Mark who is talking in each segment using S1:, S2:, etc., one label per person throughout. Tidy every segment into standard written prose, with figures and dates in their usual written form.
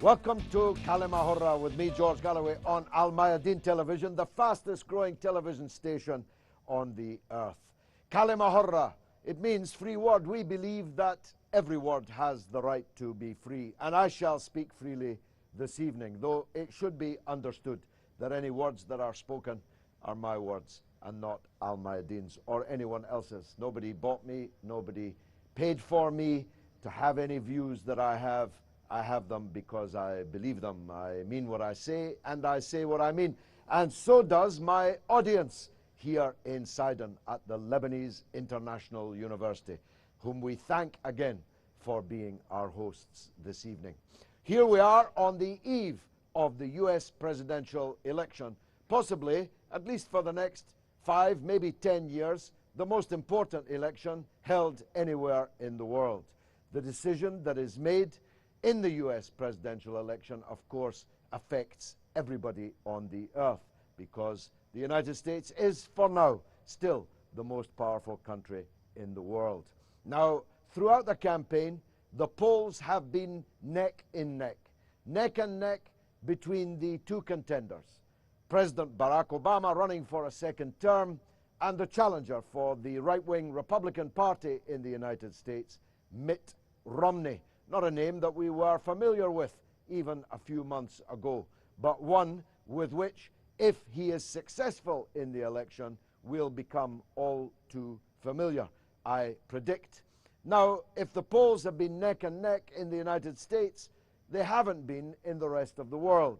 S1: Welcome to Kalima Horra with me, George Galloway, on Al Mayadeen Television, the fastest growing television station on the earth. Kalima Horra, it means free word. We believe that every word has the right to be free, and I shall speak freely this evening, though it should be understood that any words that are spoken are my words and not Al Mayadeen's or anyone else's. Nobody bought me, nobody paid for me to have any views that I have. I have them because I believe them. I mean what I say, and I say what I mean. And so does my audience here in Sidon at the Lebanese International University, whom we thank again for being our hosts this evening. Here we are on the eve of the US presidential election, possibly, at least for the next 5, maybe 10 years, the most important election held anywhere in the world. The decision that is made in the US presidential election, of course, affects everybody on the earth, because the United States is, for now, still the most powerful country in the world. Now, throughout the campaign, the polls have been neck and neck between the two contenders, President Barack Obama running for a second term, and the challenger for the right-wing Republican Party in the United States, Mitt Romney. Not a name that we were familiar with even a few months ago, but one with which, if he is successful in the election, will become all too familiar, I predict. Now, if the polls have been neck and neck in the United States, they haven't been in the rest of the world.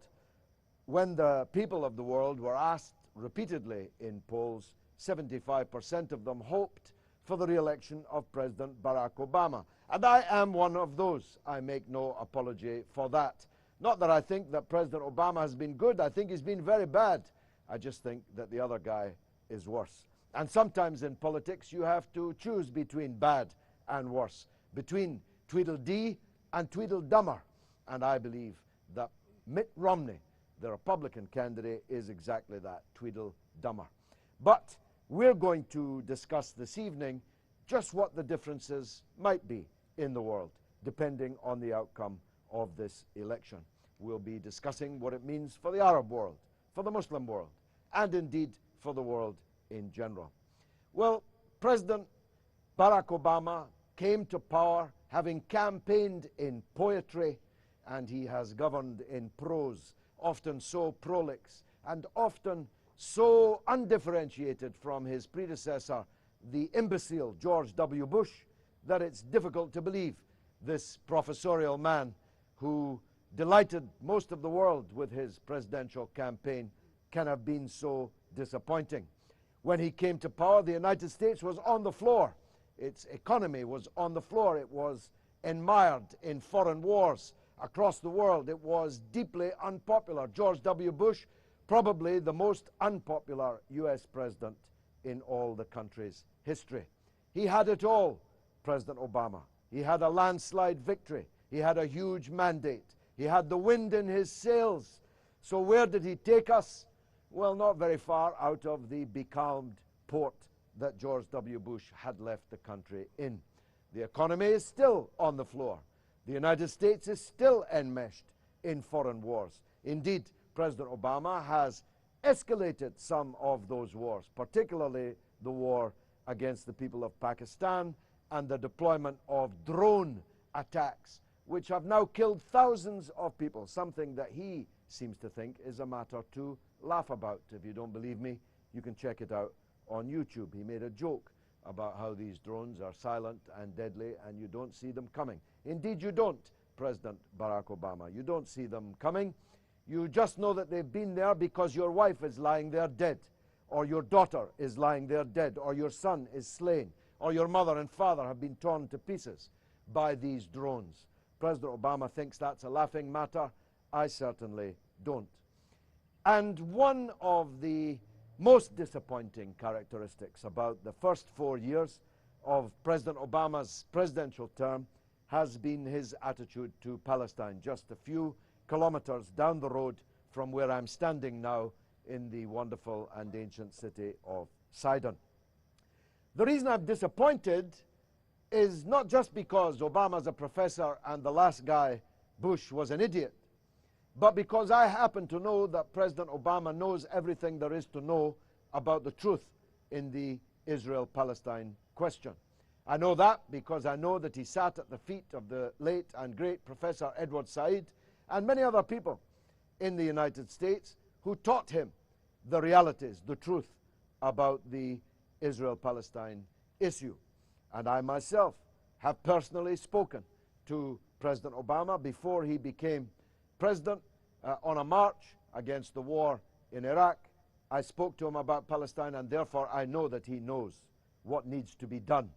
S1: When the people of the world were asked repeatedly in polls, 75% of them hoped for the re-election of President Barack Obama. And I am one of those. I make no apology for that. Not that I think that President Obama has been good. I think he's been very bad. I just think that the other guy is worse. And sometimes in politics you have to choose between bad and worse, between Tweedledee and Tweedledummer. And I believe that Mitt Romney, the Republican candidate, is exactly that, Tweedledummer. But we're going to discuss this evening just what the differences might be in the world, depending on the outcome of this election. We'll be discussing what it means for the Arab world, for the Muslim world, and indeed for the world in general. Well, President Barack Obama came to power having campaigned in poetry, and he has governed in prose, often so prolix and often so undifferentiated from his predecessor, the imbecile George W. Bush, that it's difficult to believe this professorial man who delighted most of the world with his presidential campaign can have been so disappointing. When he came to power, the United States was on the floor. Its economy was on the floor. It was enmired in foreign wars across the world. It was deeply unpopular. George W. Bush, probably the most unpopular US president in all the country's history. He had it all, President Obama. He had a landslide victory. He had a huge mandate. He had the wind in his sails. So where did he take us? Well, not very far out of the becalmed port that George W. Bush had left the country in. The economy is still on the floor. The United States is still enmeshed in foreign wars. Indeed, President Obama has escalated some of those wars, particularly the war against the people of Pakistan and the deployment of drone attacks, which have now killed thousands of people, something that he seems to think is a matter to laugh about. If you don't believe me, you can check it out on YouTube. He made a joke about how these drones are silent and deadly and you don't see them coming. Indeed you don't, President Barack Obama. You don't see them coming. You just know that they've been there because your wife is lying there dead, or your daughter is lying there dead, or your son is slain, or your mother and father have been torn to pieces by these drones. President Obama thinks that's a laughing matter. I certainly don't. And one of the most disappointing characteristics about the first 4 years of President Obama's presidential term has been his attitude to Palestine, just a few kilometers down the road from where I'm standing now in the wonderful and ancient city of Sidon. The reason I'm disappointed is not just because Obama's a professor and the last guy, Bush, was an idiot, but because I happen to know that President Obama knows everything there is to know about the truth in the Israel-Palestine question. I know that because I know that he sat at the feet of the late and great Professor Edward Said and many other people in the United States who taught him the realities, the truth about the Israel-Palestine issue. And I myself have personally spoken to President Obama before he became president on a march against the war in Iraq. I spoke to him about Palestine, and therefore I know that he knows what needs to be done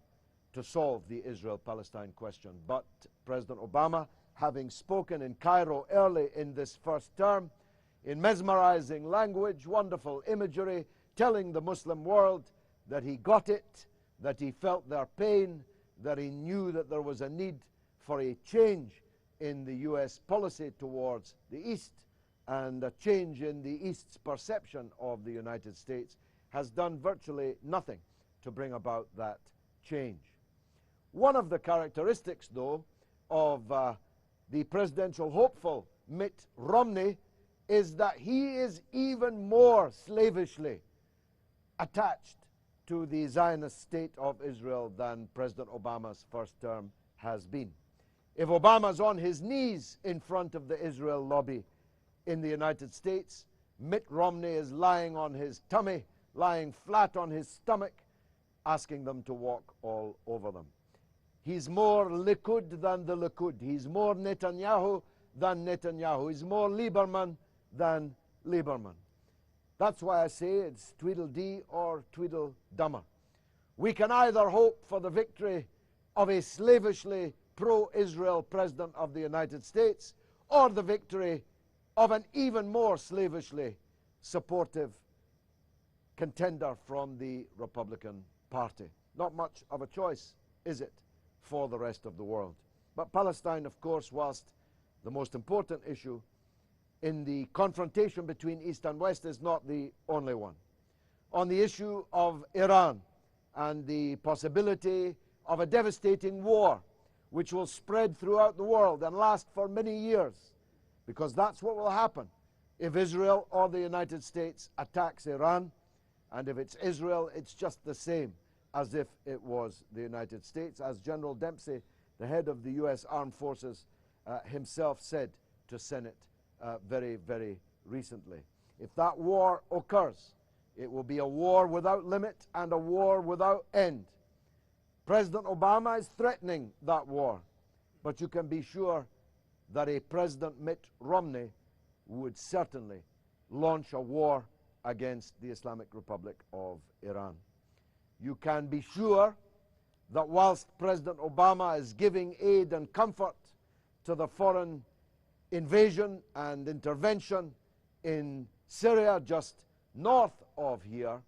S1: to solve the Israel-Palestine question. But President Obama, having spoken in Cairo early in this first term, in mesmerizing language, wonderful imagery, telling the Muslim world that he got it, that he felt their pain, that he knew that there was a need for a change in the U.S. policy towards the East and a change in the East's perception of the United States, has done virtually nothing to bring about that change. One of the characteristics, though, of the presidential hopeful Mitt Romney is that he is even more slavishly attached to the Zionist state of Israel than President Obama's first term has been. If Obama's on his knees in front of the Israel lobby in the United States, Mitt Romney is lying on his tummy, lying flat on his stomach, asking them to walk all over them. He's more Likud than the Likud. He's more Netanyahu than Netanyahu. He's more Lieberman than Lieberman. That's why I say it's Tweedledee or Tweedledummer. We can either hope for the victory of a slavishly pro-Israel President of the United States or the victory of an even more slavishly supportive contender from the Republican Party. Not much of a choice, is it, for the rest of the world? But Palestine, of course, whilst the most important issue in the confrontation between East and West, is not the only one. On the issue of Iran and the possibility of a devastating war which will spread throughout the world and last for many years, because that's what will happen if Israel or the United States attacks Iran. And if it's Israel, it's just the same as if it was the United States, as General Dempsey, the head of the U.S. Armed Forces, himself said to Senate very, very recently. If that war occurs, it will be a war without limit and a war without end. President Obama is threatening that war, but you can be sure that a President Mitt Romney would certainly launch a war against the Islamic Republic of Iran. You can be sure that whilst President Obama is giving aid and comfort to the foreign invasion and intervention in Syria just north of here,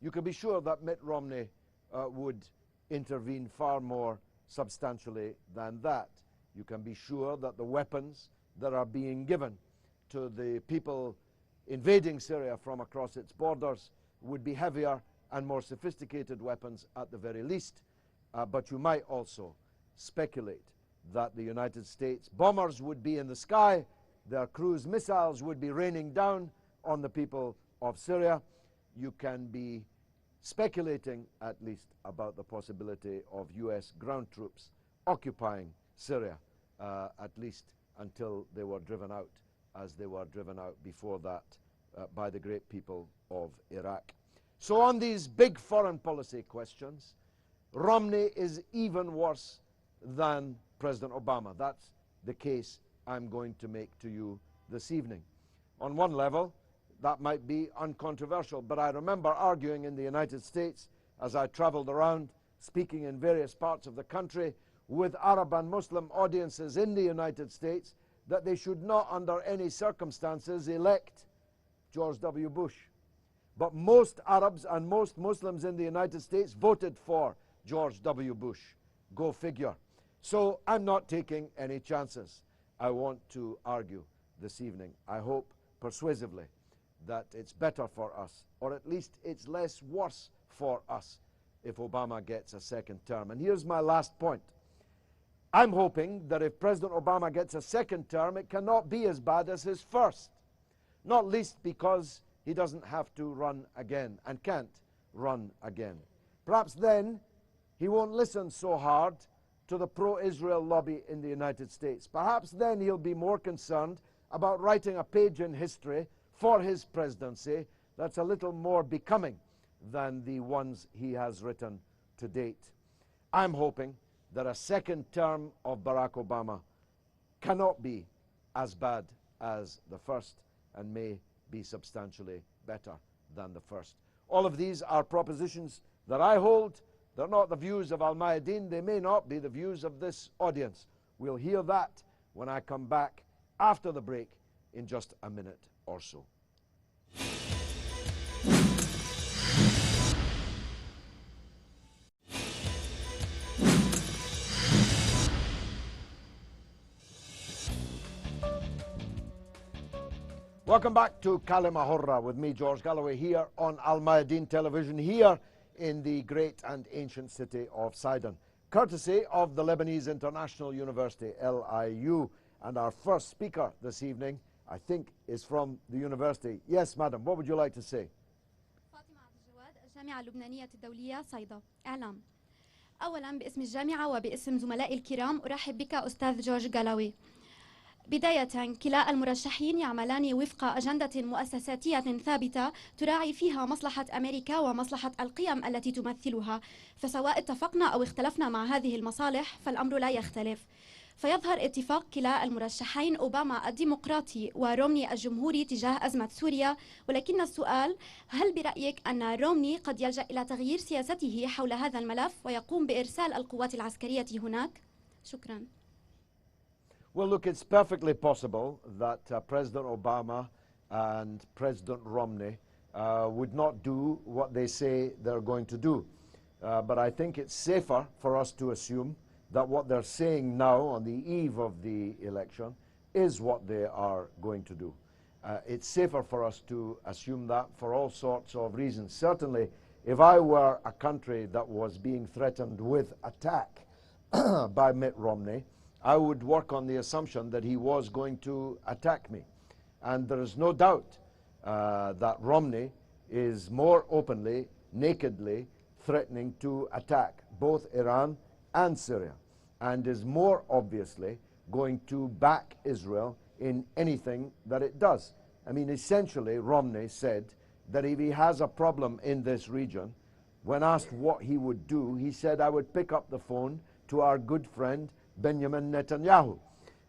S1: you can be sure that Mitt Romney would intervene far more substantially than that. You can be sure that the weapons that are being given to the people invading Syria from across its borders would be heavier and more sophisticated weapons at the very least. But you might also speculate that the United States bombers would be in the sky, their cruise missiles would be raining down on the people of Syria. You can be speculating at least about the possibility of U.S. ground troops occupying Syria, at least until they were driven out, as they were driven out before that by the great people of Iraq. So on these big foreign policy questions, Romney is even worse than President Obama. That's the case I'm going to make to you this evening. On one level, that might be uncontroversial, but I remember arguing in the United States as I traveled around speaking in various parts of the country with Arab and Muslim audiences in the United States that they should not under any circumstances elect George W. Bush. But most Arabs and most Muslims in the United States voted for George W. Bush. Go figure. So I'm not taking any chances. I want to argue this evening, I hope persuasively, that it's better for us, or at least it's less worse for us, if Obama gets a second term. And here's my last point. I'm hoping that if President Obama gets a second term, it cannot be as bad as his first, not least because he doesn't have to run again and can't run again. Perhaps then he won't listen so hard to the pro-Israel lobby in the United States. Perhaps then he'll be more concerned about writing a page in history for his presidency that's a little more becoming than the ones he has written to date. I'm hoping that a second term of Barack Obama cannot be as bad as the first and may be substantially better than the first. All of these are propositions that I hold. They're not the views of Al Mayadeen. They may not be the views of this audience. We'll hear that when I come back after the break in just a minute or so. Welcome back to Kalima Horra with me, George Galloway, here on Al Mayadeen Television, here in the great and ancient city of Sidon, courtesy of the Lebanese International University, LIU. And our first speaker this evening, I think, is from the university. Yes, madam, what would you like to say?
S2: الجامعة اللبنانية الدولية صيدا إعلام. أولا باسم الجامعة وباسم زملائي الكرام أرحب بك أستاذ جورج جالوي. بداية كلا المرشحين يعملان وفق أجندة مؤسساتية ثابتة تراعي فيها مصلحة أمريكا ومصلحة القيم التي تمثلها، فسواء اتفقنا أو اختلفنا مع هذه المصالح فالأمر لا يختلف. فيظهر اتفاق كلا المرشحين أوباما الديمقراطي ورومني الجمهوري تجاه أزمة سوريا، ولكن السؤال: هل برأيك أن رومني قد يلجأ إلى تغيير سياسته حول هذا الملف ويقوم بإرسال القوات العسكرية هناك؟ شكرا.
S1: Well, look, it's perfectly possible that President Obama and President Romney would not do what they say they're going to do. But I think it's safer for us to assume that what they're saying now on the eve of the election is what they are going to do. It's safer for us to assume that for all sorts of reasons. Certainly, if I were a country that was being threatened with attack by Mitt Romney, I would work on the assumption that he was going to attack me. And there is no doubt that Romney is more openly, nakedly threatening to attack both Iran and Syria, and is more obviously going to back Israel in anything that it does. I mean, essentially, Romney said that if he has a problem in this region, when asked what he would do, he said, I would pick up the phone to our good friend Benjamin Netanyahu.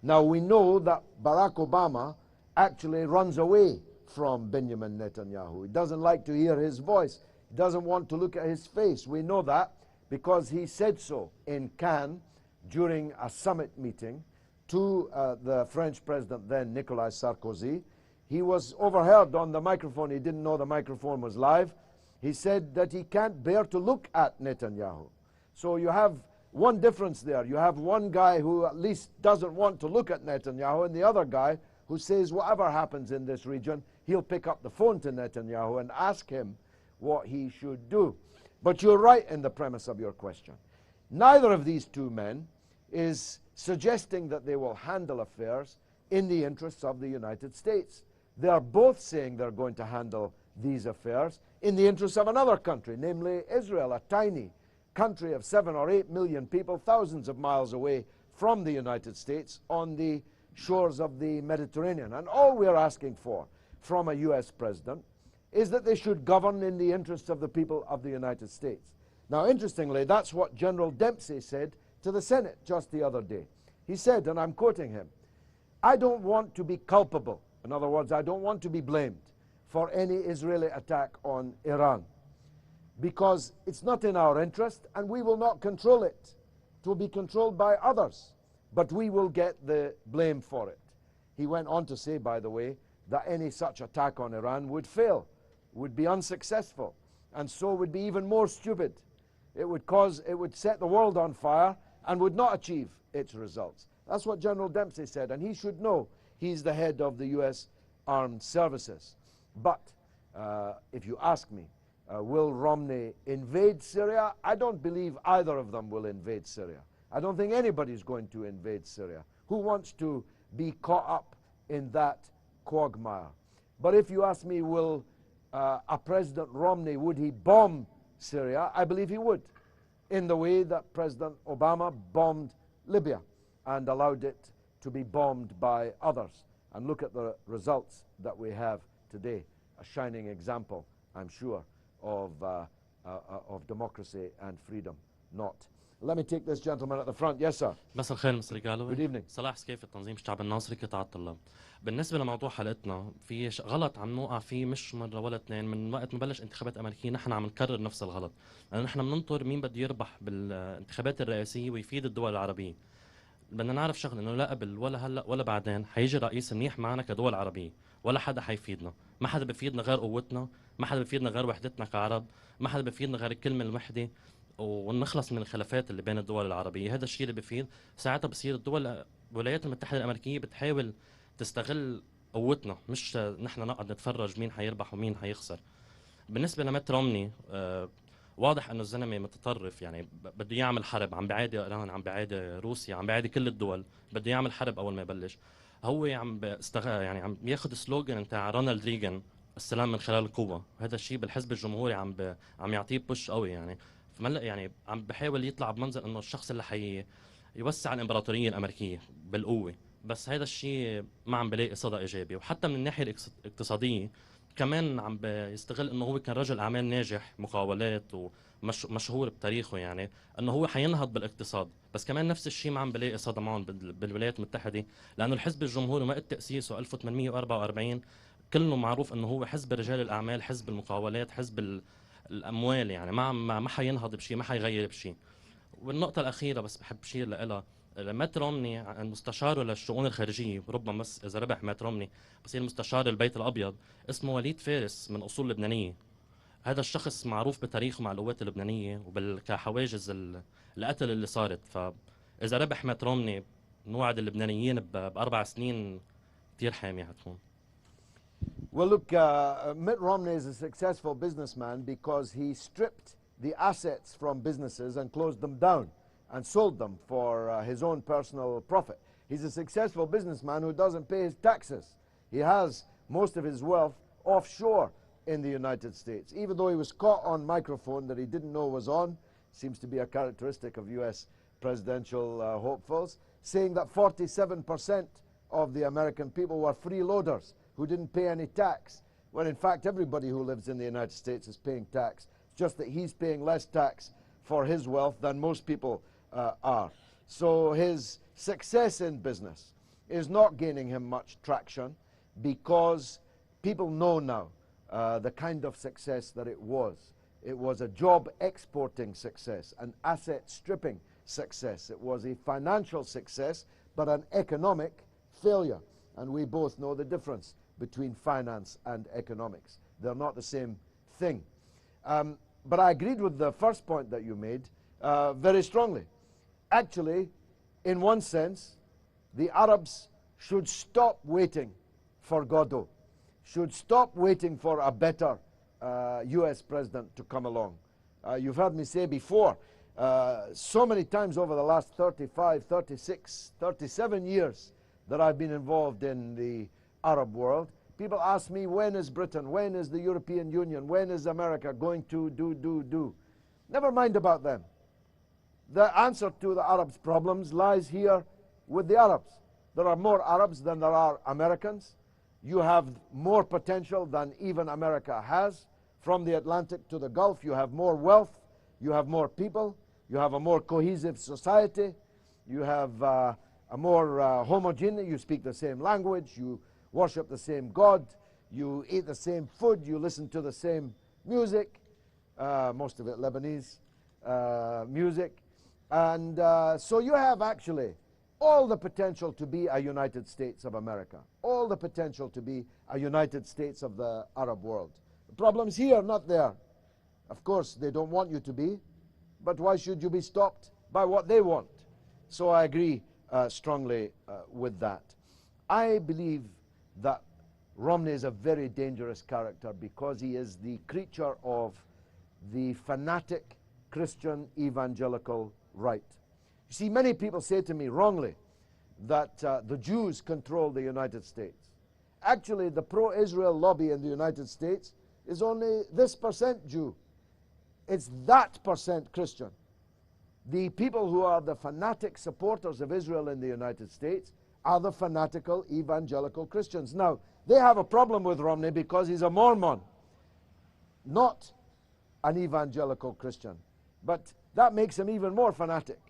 S1: Now, we know that Barack Obama actually runs away from Benjamin Netanyahu. He doesn't like to hear his voice. He doesn't want to look at his face. We know that because he said so in Cannes during a summit meeting to the French president then, Nicolas Sarkozy. He was overheard on the microphone. He didn't know the microphone was live. He said that he can't bear to look at Netanyahu. So you have one difference there. You have one guy who at least doesn't want to look at Netanyahu, and the other guy who says whatever happens in this region, he'll pick up the phone to Netanyahu and ask him what he should do. But you're right in the premise of your question. Neither of these two men is suggesting that they will handle affairs in the interests of the United States. They are both saying they're going to handle these affairs in the interests of another country, namely Israel, a tiny country of 7 or 8 million people, thousands of miles away from the United States on the shores of the Mediterranean. And all we're asking for from a US president is that they should govern in the interests of the people of the United States. Now, interestingly, that's what General Dempsey said to the Senate just the other day. He said, and I'm quoting him, I don't want to be culpable. In other words, I don't want to be blamed for any Israeli attack on Iran, because it's not in our interest and we will not control it. It will be controlled by others, but we will get the blame for it. He went on to say, by the way, that any such attack on Iran would fail, would be unsuccessful, and so would be even more stupid It would set the world on fire and would not achieve its results. That's what General Dempsey said, and he should know. He's the head of the U.S. Armed Services. But if you ask me, will Romney invade Syria? I don't believe either of them will invade Syria. I don't think anybody's going to invade Syria. Who wants to be caught up in that quagmire? But if you ask me, will a President Romney, would he bomb Syria? I believe he would, in the way that President Obama bombed Libya and allowed it to be bombed by others. And look at the results that we have today, a shining example, I'm sure, of democracy and freedom. Not. Let me take this gentleman at the front. Yes, sir.
S3: مساء الخير مستر جالوي.
S1: Good evening.
S3: صلاح سكيف التنظيم الشعب الناصري قطاع الطلاب. بالنسبة لموضوع حلقتنا في غلط عم نوقع فيه مش مرة ولا اثنين من وقت ما بلش انتخابات أمريكية نحن عم نكرر نفس الغلط. لأن نحن بننطر مين بده يربح بالانتخابات الرئاسية ويفيد الدول العربية. بدنا نعرف شغله انه لا قبل ولا هلا ولا بعدين حيجي رئيس منيح معنا كدول عربية ولا حدا حيفيدنا. ما حدا بيفيدنا غير قوتنا، ما حدا بيفيدنا غير وحدتنا كعرب، ما حدا بيفيدنا غير الكلمة الوحدة ونخلص من الخلافات اللي بين الدول العربية. هذا الشيء اللي بيفيد. ساعتها بصير الولايات المتحدة الأمريكية بتحاول تستغل قوتنا، مش نحن نقعد نتفرج مين حيربح ومين حيخسر. بالنسبة لميت رومني واضح انه الزلمه متطرف، يعني بده يعمل حرب، عم بيعادي ايران، عم بيعادي روسيا، عم بيعادي كل الدول، بده يعمل حرب اول ما يبلش. هو عم يعني عم بياخذ سلوجن نتاع رونالد ريغان، السلام من خلال القوه، وهذا الشيء بالحزب الجمهوري عم يعطيه بوش قوي. يعني يعني عم بحاول يطلع بمنظر انه الشخص اللي يوسع الامبراطوريه الامريكيه بالقوه، بس هذا الشيء ما عم بلاقي صدى ايجابي. وحتى من الناحيه الاقتصاديه كمان عم بيستغل انه هو كان رجل اعمال ناجح، مقاولات ومشهور بتاريخه، يعني انه هو حينهض بالاقتصاد، بس كمان نفس الشيء ما عم بلاقي صدى معهم بالولايات المتحده، لانه الحزب الجمهوري وقت تاسيسه 1844 كله معروف انه هو حزب رجال الاعمال، حزب المقاولات، حزب الاموال، يعني ما حينهض بشيء، ما حيغير بشيء. والنقطه الاخيره بس بحب شير لها، مات رومني مستشاره للشؤون الخارجيه، ربما بس اذا ربح مات رومني بصير مستشار البيت الابيض، اسمه وليد فارس من اصول لبنانيه. هذا الشخص معروف بتاريخه مع القوات اللبنانيه وكحواجز القتل اللي صارت. فاذا ربح مات رومني نوعد اللبنانيين باربع سنين كثير حاميه حتكون.
S1: Well, look, Mitt Romney is a successful businessman because he stripped the assets from businesses and closed them down and sold them for his own personal profit. He's a successful businessman who doesn't pay his taxes. He has most of his wealth offshore in the United States. Even though he was caught on microphone that he didn't know was on, seems to be a characteristic of US presidential hopefuls, saying that 47% of the American people were freeloaders who didn't pay any tax, when in fact everybody who lives in the United States is paying tax. It's just that he's paying less tax for his wealth than most people are. So his success in business is not gaining him much traction because people know now the kind of success that it was. It was a job exporting success, an asset stripping success. It was a financial success, but an economic failure. And we both know the difference between finance and economics. They're not the same thing. But I agreed with the first point that you made very strongly. Actually, in one sense, the Arabs should stop waiting for Godot, should stop waiting for a better US president to come along. You've heard me say before, so many times over the last 35, 36, 37 years that I've been involved in the Arab world, people ask me, when is Britain, when is the European Union, when is America going to do? Never mind about them. The answer to the Arabs' problems lies here with the Arabs. There are more Arabs than there are Americans. You have more potential than even America has. From the Atlantic to the Gulf, you have more wealth, you have more people, you have a more cohesive society, you have a more homogeneous, you speak the same language, you worship the same God, you eat the same food, you listen to the same music, most of it Lebanese music. And so you have actually all the potential to be a United States of America, all the potential to be a United States of the Arab world. The problem's here, not there. Of course, they don't want you to be, but why should you be stopped by what they want? So I agree strongly with that. I believe that Romney is a very dangerous character because he is the creature of the fanatic Christian evangelical right. You see, many people say to me wrongly that the Jews control the United States. Actually, the pro-Israel lobby in the United States is only this % Jew. It's that % Christian. The people who are the fanatic supporters of Israel in the United States are the fanatical evangelical Christians. Now, they have a problem with Romney because he's a Mormon, not an evangelical Christian. But that makes him even more fanatic,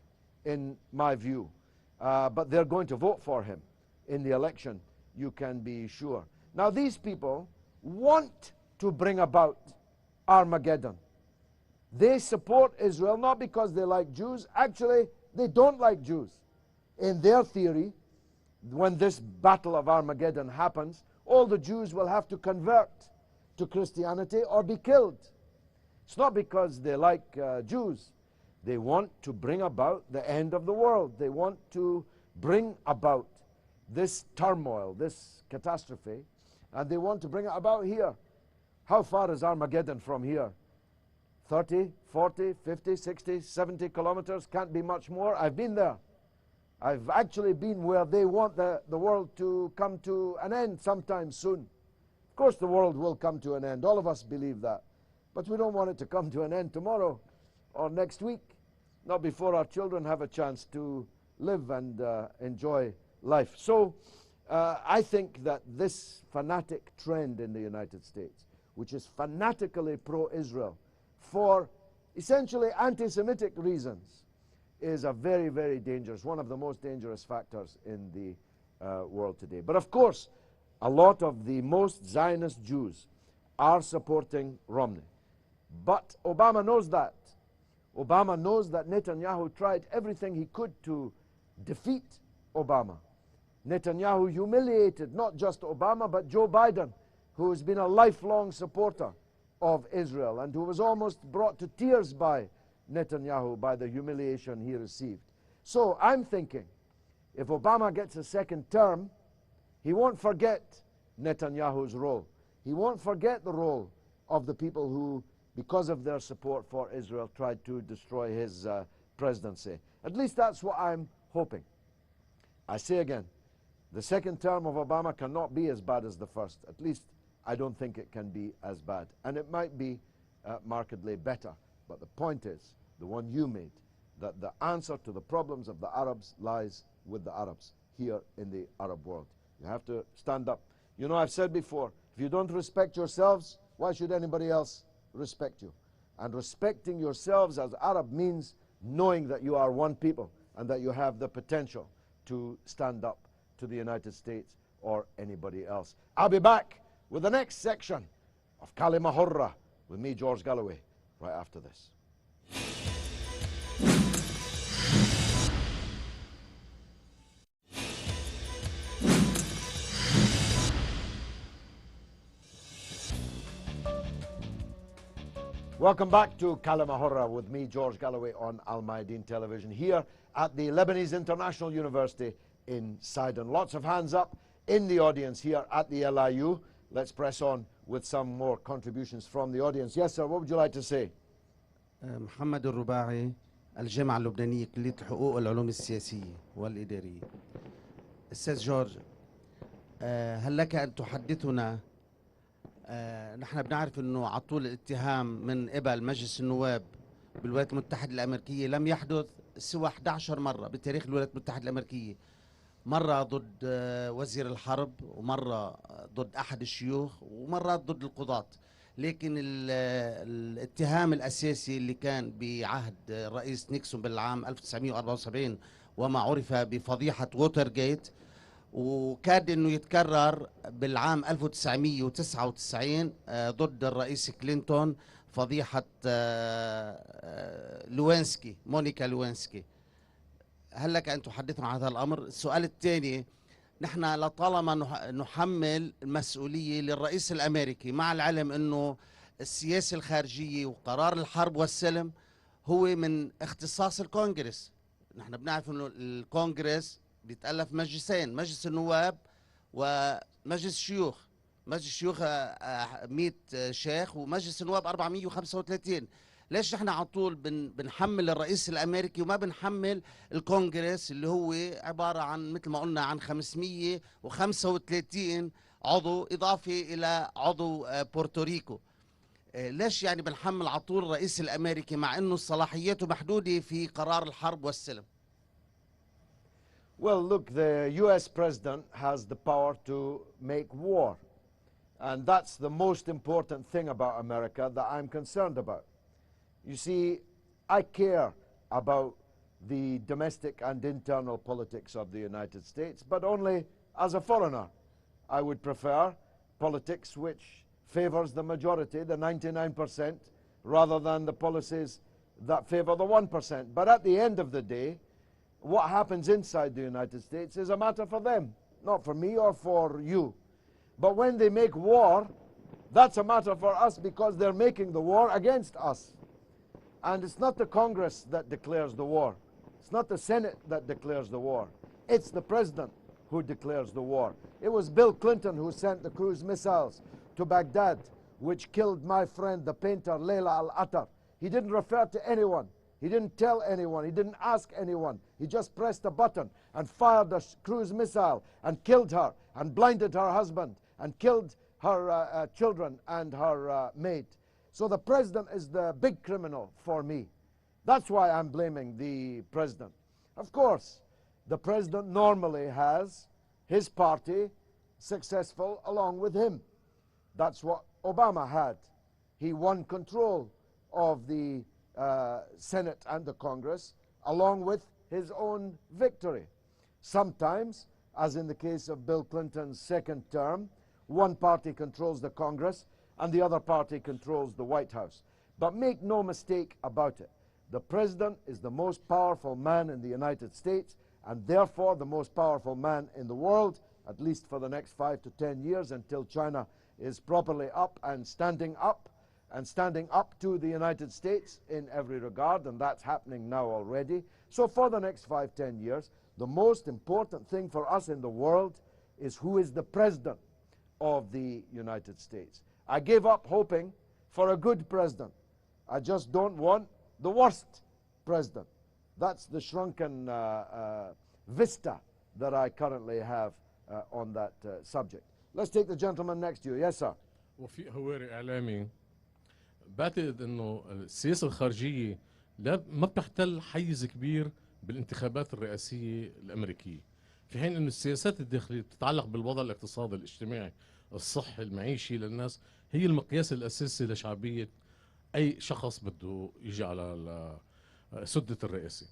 S1: in my view. But they're going to vote for him in the election, you can be sure. Now, these people want to bring about Armageddon. They support Israel not because they like Jews. Actually, they don't like Jews. In their theory, when this battle of Armageddon happens, all the Jews will have to convert to Christianity or be killed. It's not because they like Jews. They want to bring about the end of the world. They want to bring about this turmoil, this catastrophe, and they want to bring it about here. How far is Armageddon from here? 30, 40, 50, 60, 70 kilometers? Can't be much more. I've been there. I've actually been where they want the world to come to an end sometime soon. Of course the world will come to an end. All of us believe that. But we don't want it to come to an end tomorrow or next week. Not before our children have a chance to live and enjoy life. So I think that this fanatic trend in the United States, which is fanatically pro-Israel for essentially anti-Semitic reasons, is a very, very dangerous, one of the most dangerous factors in the world today. But of course, a lot of the most Zionist Jews are supporting Romney. But Obama knows that. Obama knows that Netanyahu tried everything he could to defeat Obama. Netanyahu humiliated not just Obama, but Joe Biden, who has been a lifelong supporter of Israel and who was almost brought to tears by Netanyahu by the humiliation he received. So I'm thinking, if Obama gets a second term, he won't forget Netanyahu's role. He won't forget the role of the people who, because of their support for Israel, tried to destroy his presidency. At least that's what I'm hoping. I say again, the second term of Obama cannot be as bad as the first. At least I don't think it can be as bad. And it might be markedly better. But the point is, the one you made, that the answer to the problems of the Arabs lies with the Arabs here in the Arab world. You have to stand up. You know, I've said before, if you don't respect yourselves, why should anybody else respect you? And respecting yourselves as Arab means knowing that you are one people and that you have the potential to stand up to the United States or anybody else. I'll be back with the next section of Kalima Horra with me, George Galloway, right after this. Welcome back to Kalima Horra with me, George Galloway, on Al Mayadeen Television here at the Lebanese International University in Sidon. Lots of hands up in the audience here at the LIU. Let's press on with some more contributions from the audience. Yes, sir, what would you like to say?
S4: محمد الرباعي، الجامعة اللبنانية، كلية الحقوق والعلوم السياسية والإدارية. أستاذ جورج، هل لك أن تحدثنا؟ نحن بنعرف أنه على طول الاتهام من قبل مجلس النواب بالولايات المتحدة الأمريكية لم يحدث سوى 11 مرة بتاريخ الولايات المتحدة الأمريكية. مرة ضد وزير الحرب، ومرة ضد أحد الشيوخ، ومرات ضد القضاة. لكن الاتهام الأساسي اللي كان بعهد الرئيس نيكسون بالعام 1974 وما عرف بفضيحة ووترددات، وكاد أنه يتكرر بالعام 1999 ضد الرئيس كلينتون، فضيحة لوينسكي، مونيكا لوينسكي. هل لك أن تحدثنا عن هذا الأمر؟ السؤال الثاني، نحن لطالما نحمل المسؤولية للرئيس الأمريكي، مع العلم أنه السياسة الخارجية وقرار الحرب والسلم هو من اختصاص الكونغرس. نحن بنعرف انه الكونغرس بيتألف مجلسين، مجلس النواب ومجلس الشيوخ. مجلس الشيوخ 100 شيخ، ومجلس النواب 435. ليش نحن على طول بنحمل الرئيس الامريكي وما بنحمل الكونغرس اللي هو عباره عن مثل ما قلنا عن 535 عضو اضافه الى عضو بورتوريكو؟ ليش يعني بنحمل على طول الرئيس الامريكي مع انه صلاحياته محدوده في قرار الحرب والسلم؟
S1: Well, look, the US president has the power to make war. And that's the most important thing about America that I'm concerned about. You see, I care about the domestic and internal politics of the United States, but only as a foreigner. I would prefer politics which favors the majority, the 99%, rather than the policies that favor the 1%. But at the end of the day, what happens inside the United States is a matter for them, not for me or for you. But when they make war, that's a matter for us because they're making the war against us. And it's not the Congress that declares the war. It's not the Senate that declares the war. It's the president who declares the war. It was Bill Clinton who sent the cruise missiles to Baghdad, which killed my friend, the painter Layla Al-Attar. He didn't refer to anyone. He didn't tell anyone. He didn't ask anyone. He just pressed a button and fired a cruise missile and killed her and blinded her husband and killed her children and her maid. So the president is the big criminal for me. That's why I'm blaming the president. Of course, the president normally has his party successful along with him. That's what Obama had. He won control of the Senate and the Congress along with his own victory. Sometimes, as in the case of Bill Clinton's second term, one party controls the Congress and the other party controls the White House. But make no mistake about it, the president is the most powerful man in the United States and therefore the most powerful man in the world, at least for the next 5 to 10 years until China is properly up and standing up to the United States in every regard, and that's happening now already. So for the next 5, 10 years, the most important thing for us in the world is who is the president of the United States. I gave up hoping for a good president. I just don't want the worst president. That's the shrunken vista that I currently have on that subject. Let's take the gentleman next to you. Yes, sir.
S5: وفي هواري إعلامي بعتقد إنه السياسة الخارجية ما بتحتل حيز كبير بالانتخابات الرئاسية الأمريكية، في حين إنه السياسات الداخلية بتتعلق بالوضع الاقتصادي الاجتماعي الصحي المعيشي للناس هي المقياس الأساسي لشعبية أي شخص بده يجي على سدة الرئاسة.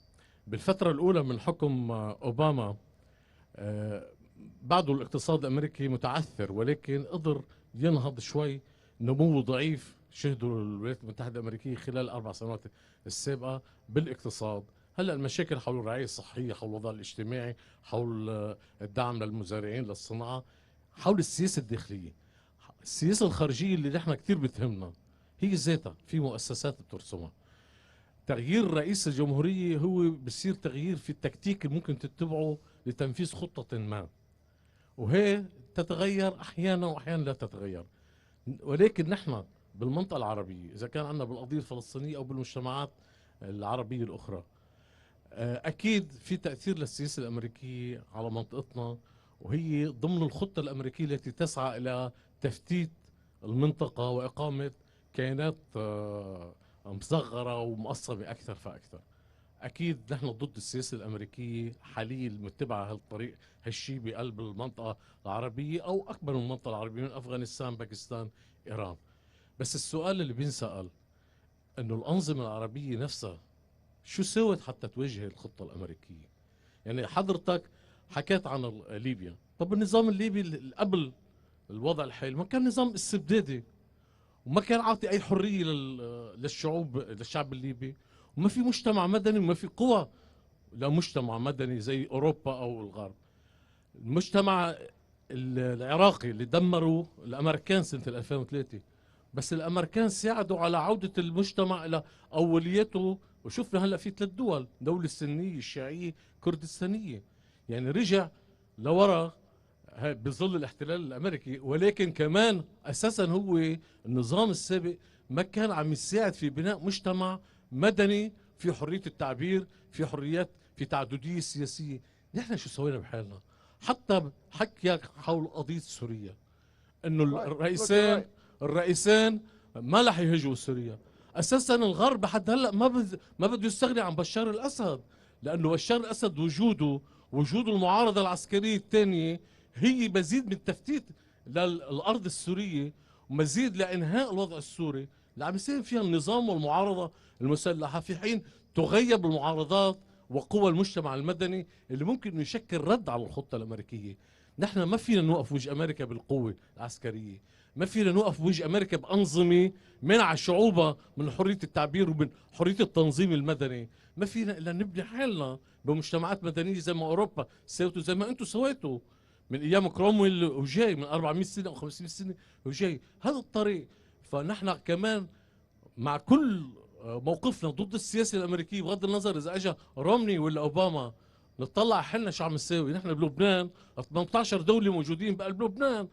S5: بالفترة الأولى من حكم أوباما بعده الاقتصاد الأمريكي متعثر، ولكن قدر ينهض شوي، نمو ضعيف شهدوا الولايات المتحدة الأمريكية خلال 4 سنوات السابقة بالاقتصاد. هلا المشاكل حول الرعاية الصحية، حول الوضع الاجتماعي، حول الدعم للمزارعين للصناعة، حول السياسة الداخلية. السياسة الخارجية اللي نحن كثير بتهمنا هي ذاتها في مؤسسات بترسمها. تغيير رئيس الجمهورية هو بصير تغيير في التكتيك اللي ممكن تتبعه لتنفيذ خطة ما، وهي تتغير أحيانا وأحيانا لا تتغير. ولكن نحن بالمنطقة العربية إذا كان عندنا بالقضية الفلسطينية أو بالمجتمعات العربية الأخرى أكيد في تأثير للسياسة الأمريكية على منطقتنا، وهي ضمن الخطة الأمريكية التي تسعى إلى تفتيت المنطقة وإقامة كيانات مصغرة ومقسمة أكثر فأكثر. أكيد نحن ضد السياسة الأمريكية حاليا المتبعة هالطريق هالشي بقلب المنطقة العربية أو أكبر من المنطقة العربية من أفغانستان، باكستان، إيران. بس السؤال اللي بينسأل إنه الأنظمة العربية نفسها شو سوت حتى تواجه الخطة الأمريكية؟ يعني حضرتك حكيت عن ليبيا، طب النظام الليبي قبل الوضع الحالي ما كان نظام استبدادي وما كان عاطي أي حرية للشعب الليبي، وما في مجتمع مدني وما في قوى لمجتمع مدني زي أوروبا أو الغرب. المجتمع العراقي اللي دمروا الأمريكان سنة 2003، بس الأمريكان ساعدوا على عودة المجتمع إلى أولياته وشفنا هلا في 3 دول، دولة السنية الشيعية كردستانية، يعني رجع لورا بظل الاحتلال الامريكي. ولكن كمان اساسا هو النظام السابق ما كان عم يساعد في بناء مجتمع مدني في حرية التعبير، في حريات، في تعددية سياسية. نحن شو سوينا بحالنا؟ حتى حكي حول قضية سوريا انه الرئيسين ما رح يهجوا سوريا. اساسا الغرب حد هلا ما بده يستغني عن بشار الاسد، لانه بشار الاسد وجود المعارضه العسكريه الثانيه هي مزيد من تفتيت للارض السوريه، ومزيد لانهاء الوضع السوري اللي عم يصير فيها النظام والمعارضه المسلحه، في حين تغيب المعارضات وقوى المجتمع المدني اللي ممكن انه يشكل رد على الخطه الامريكيه. نحن ما فينا نوقف وجه امريكا بالقوه العسكريه، ما فينا نوقف وجه امريكا بانظمه منع شعوبها من حريه التعبير ومن حريه التنظيم المدني. ما فينا الا نبني حالنا بمجتمعات مدنيه زي ما اوروبا سويتوا، زي ما انتم سويتوا من ايام كرومويل وجاي، من 400 سنه او 500 سنه وجاي هذا الطريق. فنحن كمان مع كل موقفنا ضد السياسه الامريكيه، بغض النظر اذا اجى رومني ولا اوباما، نطلع حالنا شو عم نساوي. نحن بلبنان 18 دوله موجودين بقلب لبنان،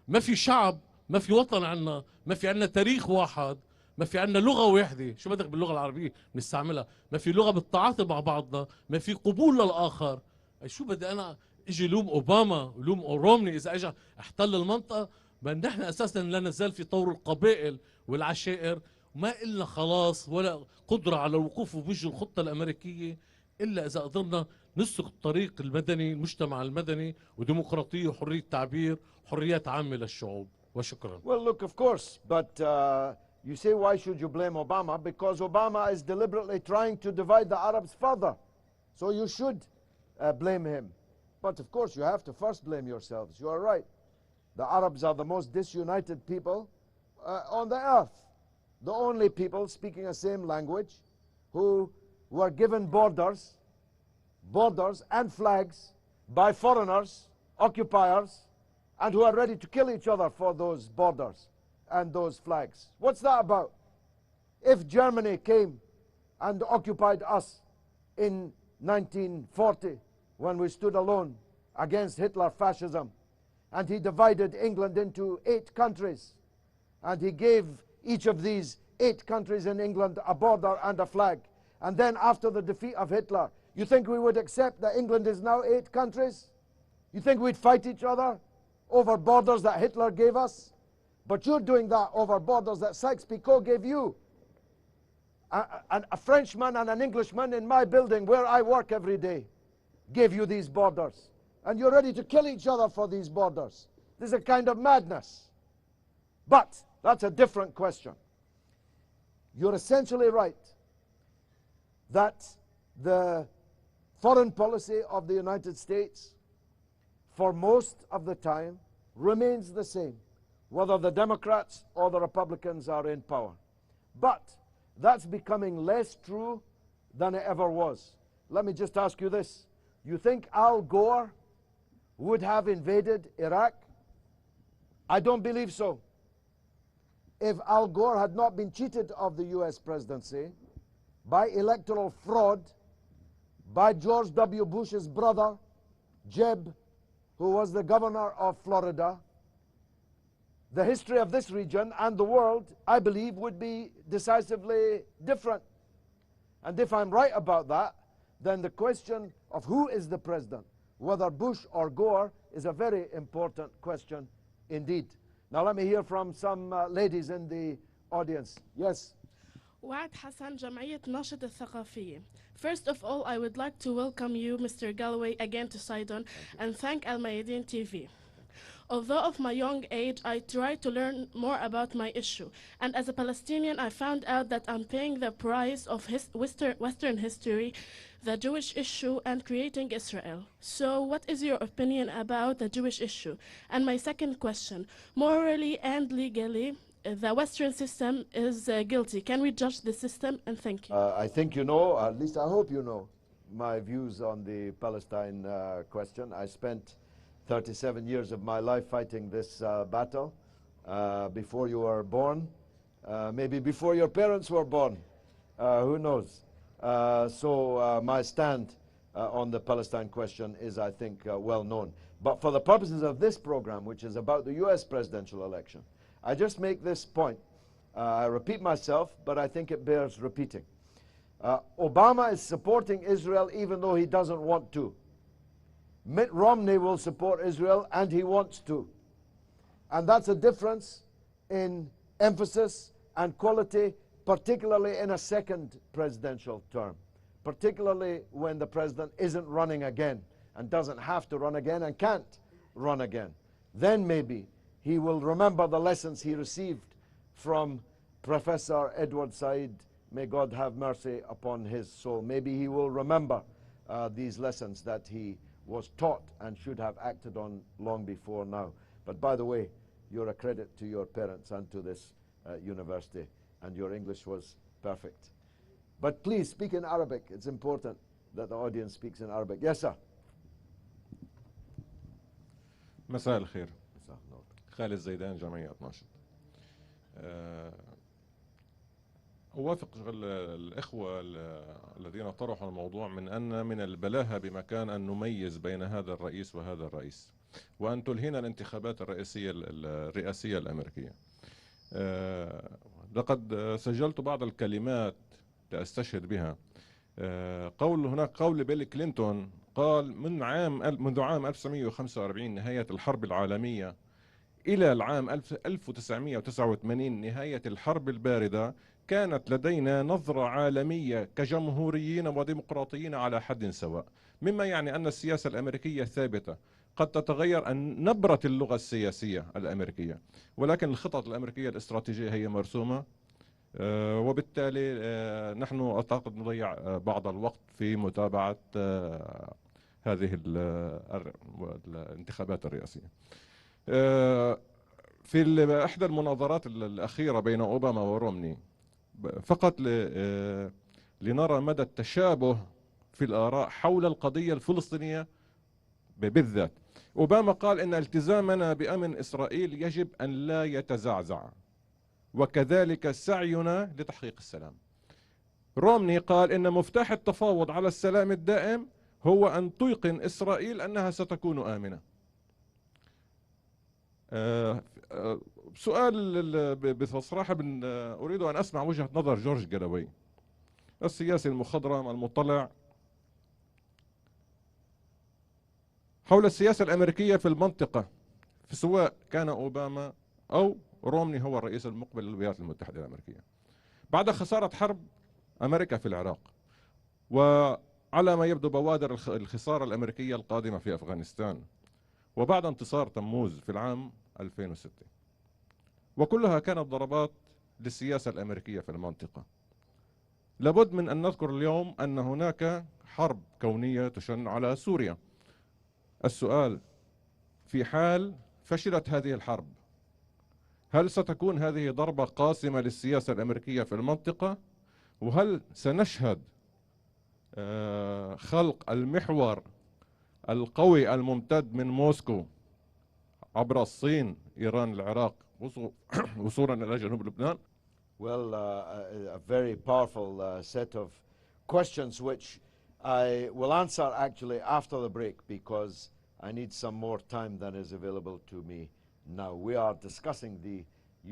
S5: ما في شعب، ما في وطن عنا، ما في عنا تاريخ واحد، ما في عنا لغة واحدة. شو بدك باللغة العربية بنستعملها؟ ما في لغة بالتعاطي مع بعضنا، ما في قبول للآخر. شو بدي أنا اجي لوم أوباما ولوم رومني إذا اجى احتل المنطقة؟ بل نحن أساسا لا نزال في طور القبائل والعشائر، وما إلنا خلاص ولا قدرة على الوقوف بوجه الخطة الأمريكية إلا إذا قدرنا نسلك الطريق المدني، المجتمع المدني وديمقراطية وحرية تعبير، حريات عامة للشعوب. وشكرا.
S1: Well, look, of course, but you say, why should you blame Obama? Because Obama is deliberately trying to divide the Arabs further. So you should blame him. But of course, you have to first blame yourselves. You are right. The Arabs are the most disunited people on the earth. The only people speaking the same language who were given borders and flags by foreigners, occupiers, and who are ready to kill each other for those borders and those flags. What's that about? If Germany came and occupied us in 1940, when we stood alone against Hitler fascism, and he divided England into 8 countries, and he gave each of these 8 countries in England a border and a flag, and then after the defeat of Hitler, you think we would accept that England is now 8 countries? You think we'd fight each other over borders that Hitler gave us? But you're doing that over borders that Sykes-Picot gave you. A Frenchman and an Englishman in my building where I work every day gave you these borders. And you're ready to kill each other for these borders. This is a kind of madness. But that's a different question. You're essentially right that the foreign policy of the United States for most of the time remains the same, whether the Democrats or the Republicans are in power. But that's becoming less true than it ever was. Let me just ask you this. You think Al Gore would have invaded Iraq? I don't believe so. If Al Gore had not been cheated of the US presidency by electoral fraud by George W. Bush's brother, Jeb, who was the governor of Florida, the history of this region and the world, I believe, would be decisively different. And if I'm right about that, then the question of who is the president, whether Bush or Gore, is a very important question indeed. Now let me hear from some ladies in the audience. Yes.
S6: وعد حسن جمعية ناشط الثقافية. First of all, I would like to welcome you, Mr. Galloway, again to Sidon and thank Al Mayadeen TV. Although of my young age, I try to learn more about my issue. And as a Palestinian, I found out that I'm paying the price of Western history, the Jewish issue, and creating Israel. So what is your opinion about the Jewish issue? And my second question, morally and legally, the Western system is guilty. Can we judge the system? And thank you.
S1: I think you know, at least I hope you know, my views on the Palestine question. I spent 37 years of my life fighting this battle before you were born, maybe before your parents were born, who knows. So my stand on the Palestine question is, I think, well known. But for the purposes of this program, which is about the US presidential election, I just make this point. I repeat myself, but I think it bears repeating. Obama is supporting Israel even though he doesn't want to. Mitt Romney will support Israel and he wants to. And that's a difference in emphasis and quality, particularly in a second presidential term, particularly when the president isn't running again and doesn't have to run again and can't run again. Then maybe he will remember the lessons he received from Professor Edward Said. May God have mercy upon his soul. Maybe he will remember these lessons that he was taught and should have acted on long before now. But by the way, you're a credit to your parents and to this university, and your English was perfect. But please speak in Arabic. It's important that the audience speaks in Arabic. Yes, sir.
S7: مساء الخير. خالد زيدان جمعية 12. أوافق الإخوة الذين طرحوا الموضوع من أن من البلاهة بمكان أن نميز بين هذا الرئيس وهذا الرئيس، وأن تلهينا الانتخابات الرئاسية الأمريكية. لقد سجلت بعض الكلمات لأستشهد بها. هناك قول بيل كلينتون قال منذ عام 1945 نهاية الحرب العالمية إلى العام 1989 نهاية الحرب الباردة كانت لدينا نظرة عالمية كجمهوريين وديمقراطيين على حد سواء، مما يعني أن السياسة الأمريكية ثابتة. قد تتغير أن نبرة اللغة السياسية الأمريكية، ولكن الخطط الأمريكية الاستراتيجية هي مرسومة، وبالتالي نحن أعتقد نضيع بعض الوقت في متابعة هذه الانتخابات الرئاسية. في إحدى المناظرات الأخيرة بين أوباما ورومني فقط لنرى مدى التشابه في الآراء حول القضية الفلسطينية بالذات. أوباما قال إن التزامنا بأمن إسرائيل يجب أن لا يتزعزع، وكذلك سعينا لتحقيق السلام. رومني قال إن مفتاح التفاوض على السلام الدائم هو أن تيقن إسرائيل أنها ستكون آمنة. سؤال بصراحة أريد أن أسمع وجهة نظر جورج جالوي، السياسي المخضرم المطلع حول السياسة الأمريكية في المنطقة، سواء كان أوباما أو رومني هو الرئيس المقبل للولايات المتحدة الأمريكية بعد خسارة حرب أمريكا في العراق، وعلى ما يبدو بوادر الخسارة الأمريكية القادمة في أفغانستان، وبعد انتصار تموز في العام 2006، وكلها كانت ضربات للسياسة الأمريكية في المنطقة. لابد من أن نذكر اليوم أن هناك حرب كونية تشن على سوريا. السؤال: في حال فشلت هذه الحرب، هل ستكون هذه ضربة قاسمة للسياسة الأمريكية في المنطقة؟ وهل سنشهد خلق المحور القوي الممتد من موسكو عبر الصين، إيران، العراق، وصولا إلى جنوب لبنان؟
S1: Well, a very powerful set of questions which I will answer actually after the break because I need some more time than is available to me now. We are discussing the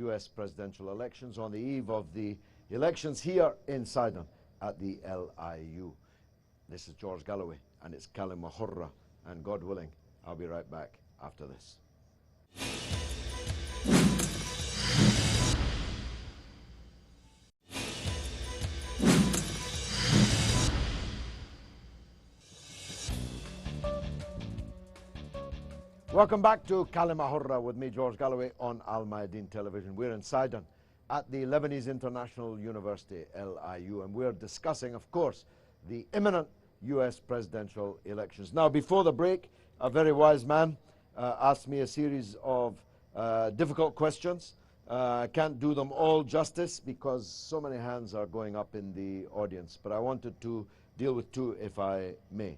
S1: US presidential elections on the eve of the elections here in Sidon at the LIU. This is George Galloway and it's Kalima Horra, and God willing, I'll be right back after this. Welcome back to Kalima Horra with me, George Galloway, on Al Mayadeen Television. We're in Sidon at the Lebanese International University, LIU, and we're discussing, of course, the imminent US presidential elections. Now, before the break, a very wise man asked me a series of difficult questions. I can't do them all justice because so many hands are going up in the audience, but I wanted to deal with two, if I may.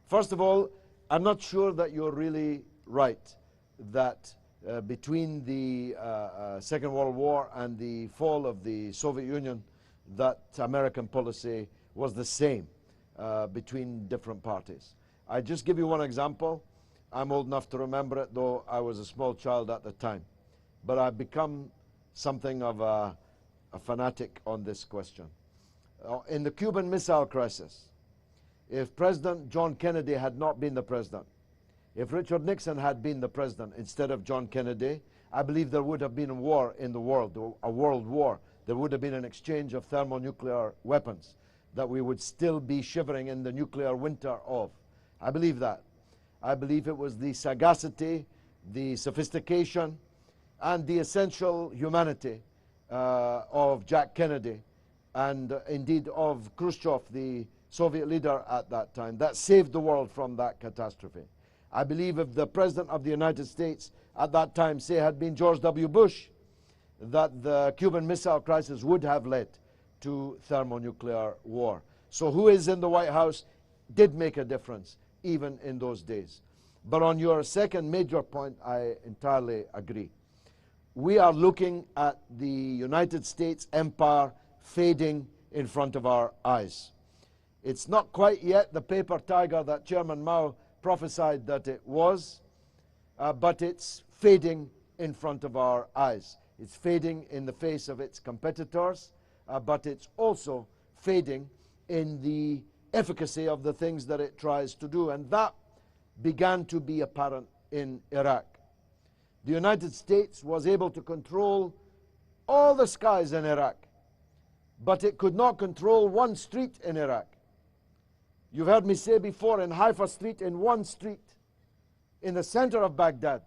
S1: First of all, I'm not sure that you're really right that between the Second World War and the fall of the Soviet Union that American policy was the same between different parties. I just give you one example. I'm old enough to remember it, though I was a small child at the time. But I've become something of a fanatic on this question. In the Cuban Missile Crisis, if President John Kennedy had not been the president, if Richard Nixon had been the president instead of John Kennedy, I believe there would have been a war in the world, a world war. There would have been an exchange of thermonuclear weapons that we would still be shivering in the nuclear winter of. I believe that. I believe it was the sagacity, the sophistication, and the essential humanity of Jack Kennedy and indeed of Khrushchev, the Soviet leader at that time, that saved the world from that catastrophe. I believe if the President of the United States at that time, say, had been George W. Bush, that the Cuban Missile Crisis would have led to thermonuclear war. So who is in the White House did make a difference, even in those days. But on your second major point, I entirely agree. We are looking at the United States empire fading in front of our eyes. It's not quite yet the paper tiger that Chairman Mao prophesied that it was, but it's fading in front of our eyes. It's fading in the face of its competitors, but it's also fading in the efficacy of the things that it tries to do. And that began to be apparent in Iraq. The United States was able to control all the skies in Iraq, but it could not control one street in Iraq. You've heard me say before, in Haifa Street, in one street, in the center of Baghdad,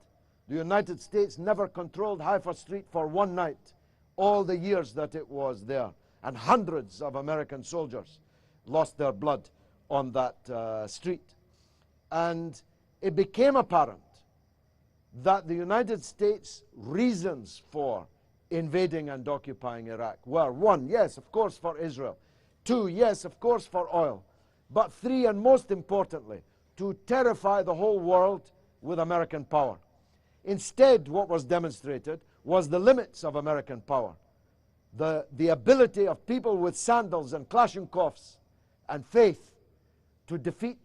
S1: the United States never controlled Haifa Street for one night, all the years that it was there. And hundreds of American soldiers lost their blood on that street. And it became apparent that the United States' reasons for invading and occupying Iraq were, one, yes, of course, for Israel. Two, yes, of course, for oil. But three, and most importantly, to terrify the whole world with American power. Instead, what was demonstrated was the limits of American power. The ability of people with sandals and Kalashnikovs and faith to defeat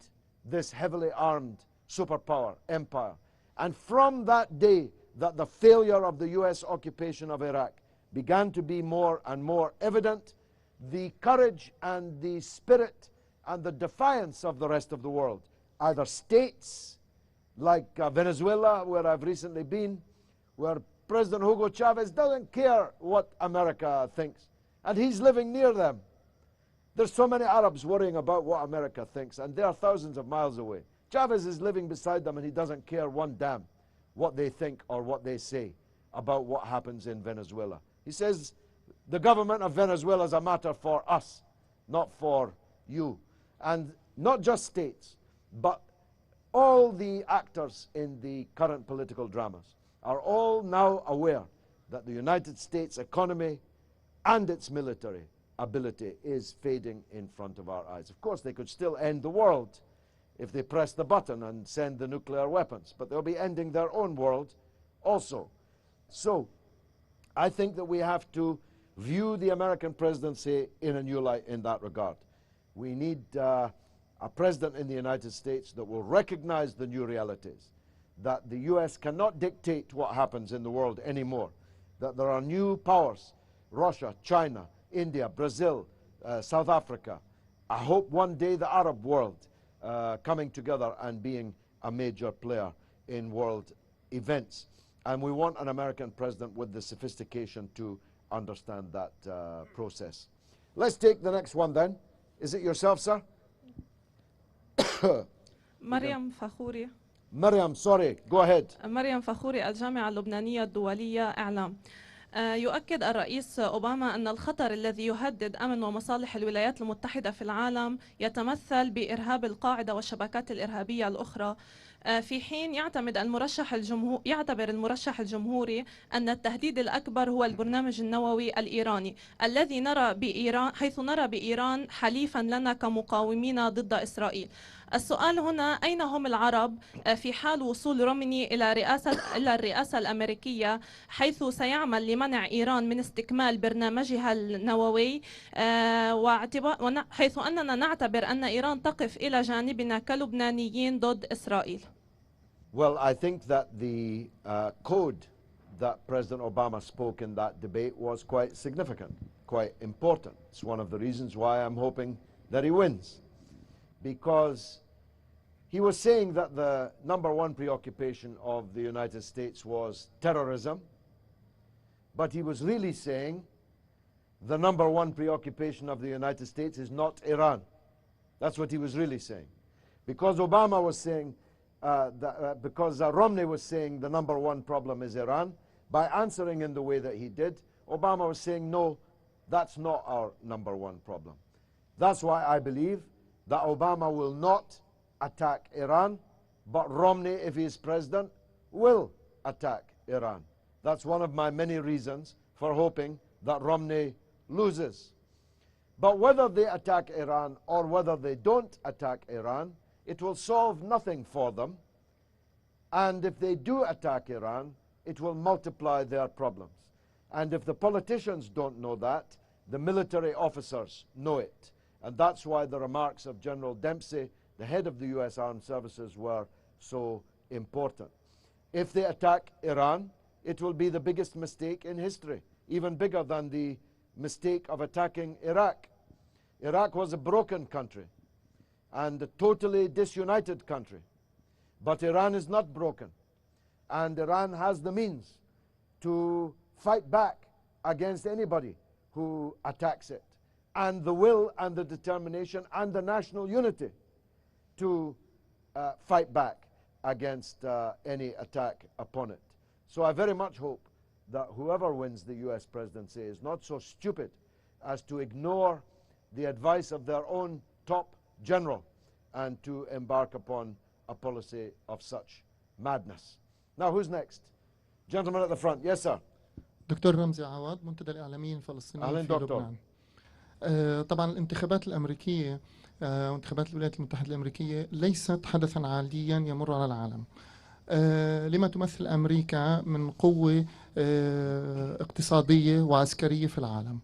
S1: this heavily armed superpower empire. And from that day that the failure of the US occupation of Iraq began to be more and more evident, the courage and the spirit and the defiance of the rest of the world, either states like Venezuela, where I've recently been, where President Hugo Chavez doesn't care what America thinks, and he's living near them. There's so many Arabs worrying about what America thinks, and they're thousands of miles away. Chavez is living beside them, and he doesn't care one damn what they think or what they say about what happens in Venezuela. He says the government of Venezuela is a matter for us, not for you. And not just states, but all the actors in the current political dramas are all now aware that the United States economy and its military ability is fading in front of our eyes. Of course, they could still end the world if they press the button and send the nuclear weapons, but they'll be ending their own world also. So I think that we have to view the American presidency in a new light in that regard. We need a president in the United States that will recognize the new realities, that the US cannot dictate what happens in the world anymore, that there are new powers, Russia, China, India, Brazil, South Africa. I hope one day the Arab world coming together and being a major player in world events. And we want an American president with the sophistication to understand that process. Let's take the next one then. Is it yourself, sir?
S8: مريم فخوري.
S1: Mariam, sorry, go ahead.
S8: مريم فخوري، الجامعة اللبنانية الدولية إعلام. يؤكد الرئيس أوباما أن الخطر الذي يهدد أمن ومصالح الولايات المتحدة في العالم يتمثل بإرهاب القاعدة والشبكات الإرهابية الأخرى، في حين يعتبر المرشح الجمهوري أن التهديد الأكبر هو البرنامج النووي الإيراني الذي حيث نرى بإيران حليفا لنا كمقاومين ضد إسرائيل. السؤال هنا: أين هم العرب في حال وصول رومني إلى الرئاسة الأمريكية، حيث سيعمل لمنع إيران من استكمال برنامجها النووي، حيث أننا نعتبر أن إيران تقف إلى جانبنا كلبنانيين ضد إسرائيل؟
S1: Well, I think that the code that President Obama spoke in that debate was quite significant, quite important. It's one of the reasons why I'm hoping that he wins. Because he was saying that the number one preoccupation of the United States was terrorism, but he was really saying the number one preoccupation of the United States is not Iran. That's what he was really saying. Because Obama was saying, because Romney was saying the number one problem is Iran, by answering in the way that he did, Obama was saying, no, that's not our number one problem. That's why I believe that Obama will not attack Iran, but Romney, if he is president, will attack Iran. That's one of my many reasons for hoping that Romney loses. But whether they attack Iran or whether they don't attack Iran, it will solve nothing for them. And if they do attack Iran, it will multiply their problems. And if the politicians don't know that, the military officers know it. And that's why the remarks of General Dempsey, the head of the US Armed Services, were so important. If they attack Iran, it will be the biggest mistake in history, even bigger than the mistake of attacking Iraq. Iraq was a broken country and a totally disunited country. But Iran is not broken. And Iran has the means to fight back against anybody who attacks it, and the will and the determination and the national unity to fight back against any attack upon it. So I very much hope that whoever wins the US presidency is not so stupid as to ignore the advice of their own top general and to embark upon a policy of such madness. Now, who's next? Gentleman at the front. Yes, sir.
S9: دكتور رمزي عوض، منتدى الإعلاميين الفلسطينيين
S1: أهلا
S9: في
S1: دكتور.
S9: لبنان. طبعا الانتخابات الأمريكية وانتخابات الولايات المتحدة الأمريكية ليست حدثا عاديا يمر على العالم. لما تمثل أمريكا من قوة اقتصادية وعسكرية في العالم.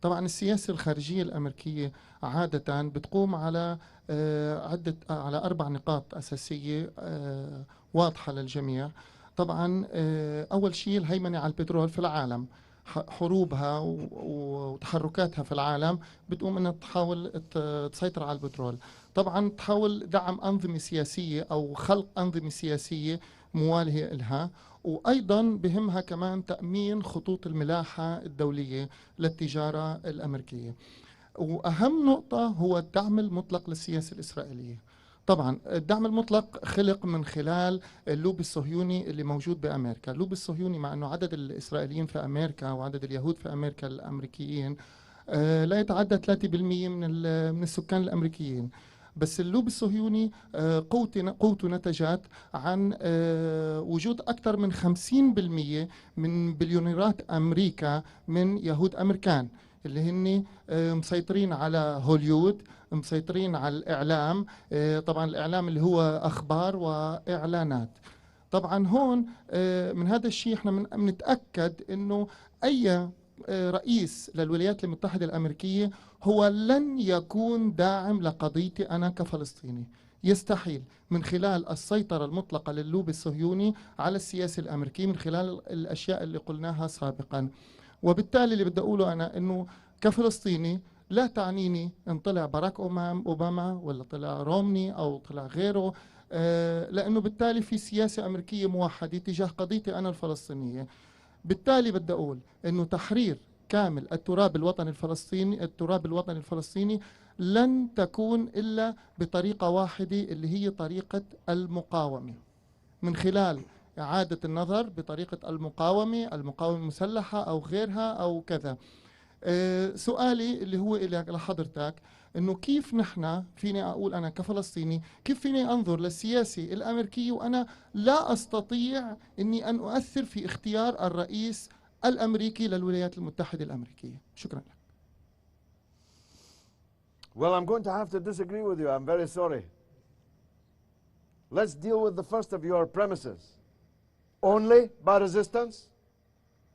S9: طبعا السياسة الخارجية الأمريكية عادة بتقوم على على 4 نقاط أساسية واضحة للجميع. طبعا أول شيء الهيمنة على البترول في العالم، حروبها وتحركاتها في العالم بتقوم أنها تحاول تسيطر على البترول. طبعا تحاول دعم أنظمة سياسية أو خلق أنظمة سياسية موالية لها، وأيضا بهمها كمان تأمين خطوط الملاحة الدولية للتجارة الأمريكية. وأهم نقطة هو الدعم المطلق للسياسة الإسرائيلية. طبعا الدعم المطلق خلق من خلال اللوبي الصهيوني اللي موجود بأمريكا. اللوبي الصهيوني مع أنه عدد الإسرائيليين في أمريكا وعدد اليهود في أمريكا الأمريكيين لا يتعدى 3% من السكان الأمريكيين، بس اللوبي الصهيوني قوته نتجت عن وجود أكثر من 50% من بليونيرات أمريكا من يهود أمريكان اللي هن مسيطرين على هوليوود، مسيطرين على الإعلام. طبعا الإعلام اللي هو أخبار وإعلانات. طبعا هون من هذا الشيء احنا بنتأكد انه أي رئيس للولايات المتحدة الأمريكية هو لن يكون داعم لقضيتي أنا كفلسطيني. يستحيل من خلال السيطرة المطلقة للوبي الصهيوني على السياسة الأمريكية من خلال الأشياء اللي قلناها سابقا. وبالتالي اللي بدي أقوله أنا أنه كفلسطيني لا تعنيني إن طلع باراك أوباما ولا طلع رومني أو طلع غيره، لأنه بالتالي في سياسة أمريكية موحدة تجاه قضيتي أنا الفلسطينية. بالتالي بدي أقول أنه تحرير كامل التراب الوطني الفلسطيني لن تكون إلا بطريقة واحدة اللي هي طريقة المقاومة، من خلال إعادة النظر بطريقة المقاومة المسلحة أو غيرها أو كذا. سؤالي اللي هو لحضرتك، إنه كيف نحن فيني أقول أنا كفلسطيني كيف فيني أنظر للسياسة الأمريكية وأنا لا أستطيع إني أن أؤثر في اختيار الرئيس الأمريكي للولايات المتحدة الأمريكية. شكرا لك.
S1: Well, I'm going to have to disagree with you. I'm very sorry. Let's deal with the first of your premises. Only by resistance,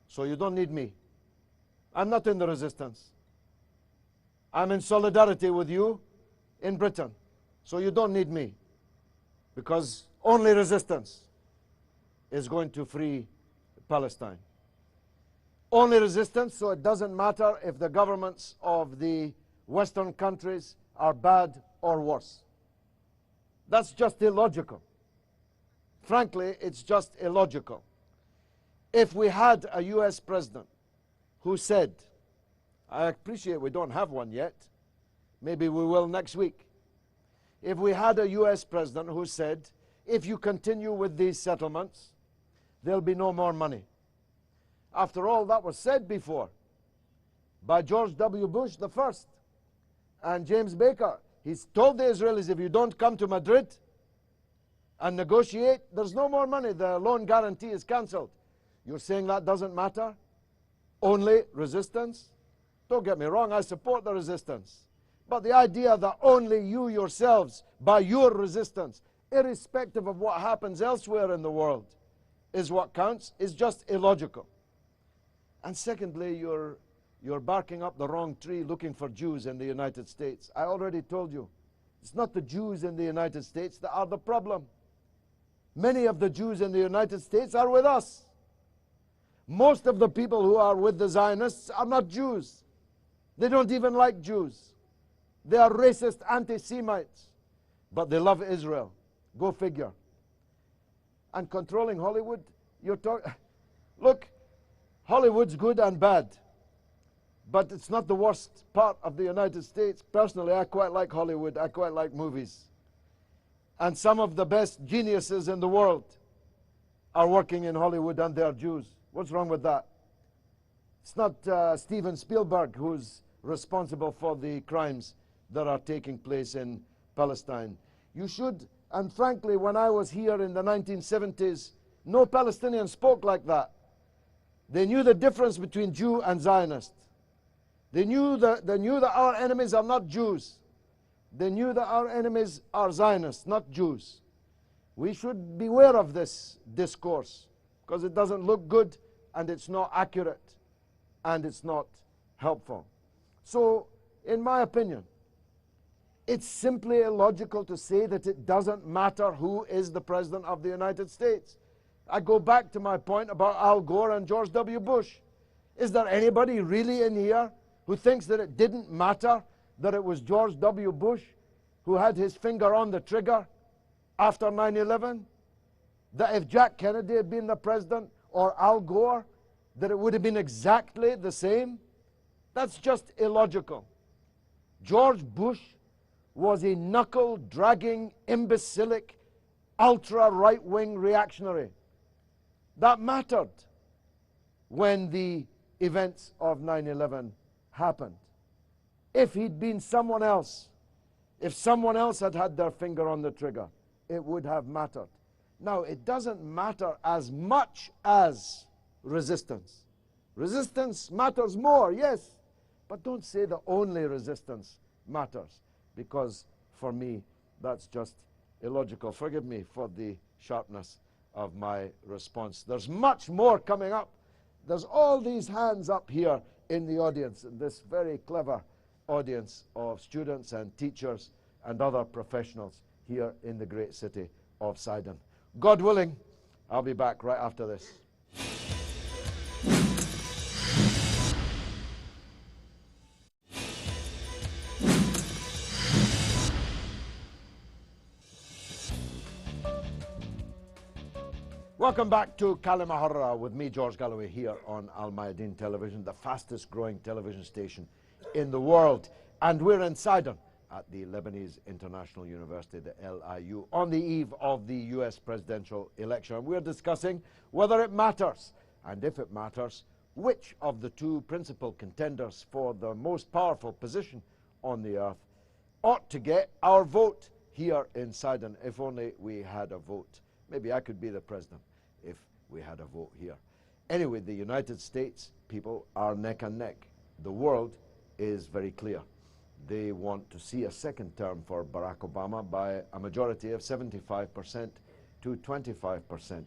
S1: so you don't need me. I'm not in the resistance. I'm in solidarity with you in Britain, so you don't need me, because only resistance is going to free Palestine. Only resistance, so it doesn't matter if the governments of the Western countries are bad or worse. That's just illogical. Frankly, it's just illogical. If we had a US president who said, I appreciate we don't have one yet, maybe we will next week. If we had a US president who said, if you continue with these settlements, there'll be no more money. After all, that was said before by George W. Bush the first and James Baker. He's told the Israelis, if you don't come to Madrid and negotiate, there's no more money. The loan guarantee is cancelled. You're saying that doesn't matter? Only resistance? Don't get me wrong, I support the resistance. But the idea that only you yourselves, by your resistance, irrespective of what happens elsewhere in the world, is what counts, is just illogical. And secondly, you're barking up the wrong tree looking for Jews in the United States. I already told you, it's not the Jews in the United States that are the problem. Many of the Jews in the United States are with us. Most of the people who are with the Zionists are not Jews. They don't even like Jews. They are racist anti-Semites. But they love Israel. Go figure. And controlling Hollywood, you're talking... Look, Hollywood's good and bad. But it's not the worst part of the United States. Personally, I quite like Hollywood. I quite like movies. And some of the best geniuses in the world are working in Hollywood, and they are Jews. What's wrong with that? It's not Steven Spielberg who's responsible for the crimes that are taking place in Palestine. You should, and frankly, when I was here in the 1970s, no Palestinian spoke like that. They knew the difference between Jew and Zionist. They knew that our enemies are not Jews. They knew that our enemies are Zionists, not Jews. We should beware of this discourse because it doesn't look good and it's not accurate and it's not helpful. So, in my opinion, it's simply illogical to say that it doesn't matter who is the President of the United States. I go back to my point about Al Gore and George W. Bush. Is there anybody really in here who thinks that it didn't matter that it was George W. Bush who had his finger on the trigger after 9/11? That if Jack Kennedy had been the president or Al Gore, that it would have been exactly the same? That's just illogical. George Bush was a knuckle-dragging, imbecilic, ultra-right-wing reactionary. That mattered when the events of 9/11 happened. If he'd been someone else, if someone else had had their finger on the trigger, it would have mattered. Now, it doesn't matter as much as resistance. Resistance matters more, yes, but don't say the only resistance matters, because for me, that's just illogical. Forgive me for the sharpness of my response. There's much more coming up. There's all these hands up here in the audience, this very clever audience of students and teachers and other professionals here in the great city of Sidon. God willing, I'll be back right after this. Welcome back to Kalima Horra with me, George Galloway, here on Al Mayadeen Television, the fastest growing television station in the world. And we're in Sidon at the Lebanese International University, the LIU, on the eve of the US presidential election. We're discussing whether it matters, and if it matters, which of the two principal contenders for the most powerful position on the earth ought to get our vote here in Sidon if only we had a vote. Maybe I could be the president if we had a vote here. Anyway, the United States people are neck and neck. The world is very clear. They want to see a second term for Barack Obama by a majority of 75% to 25%,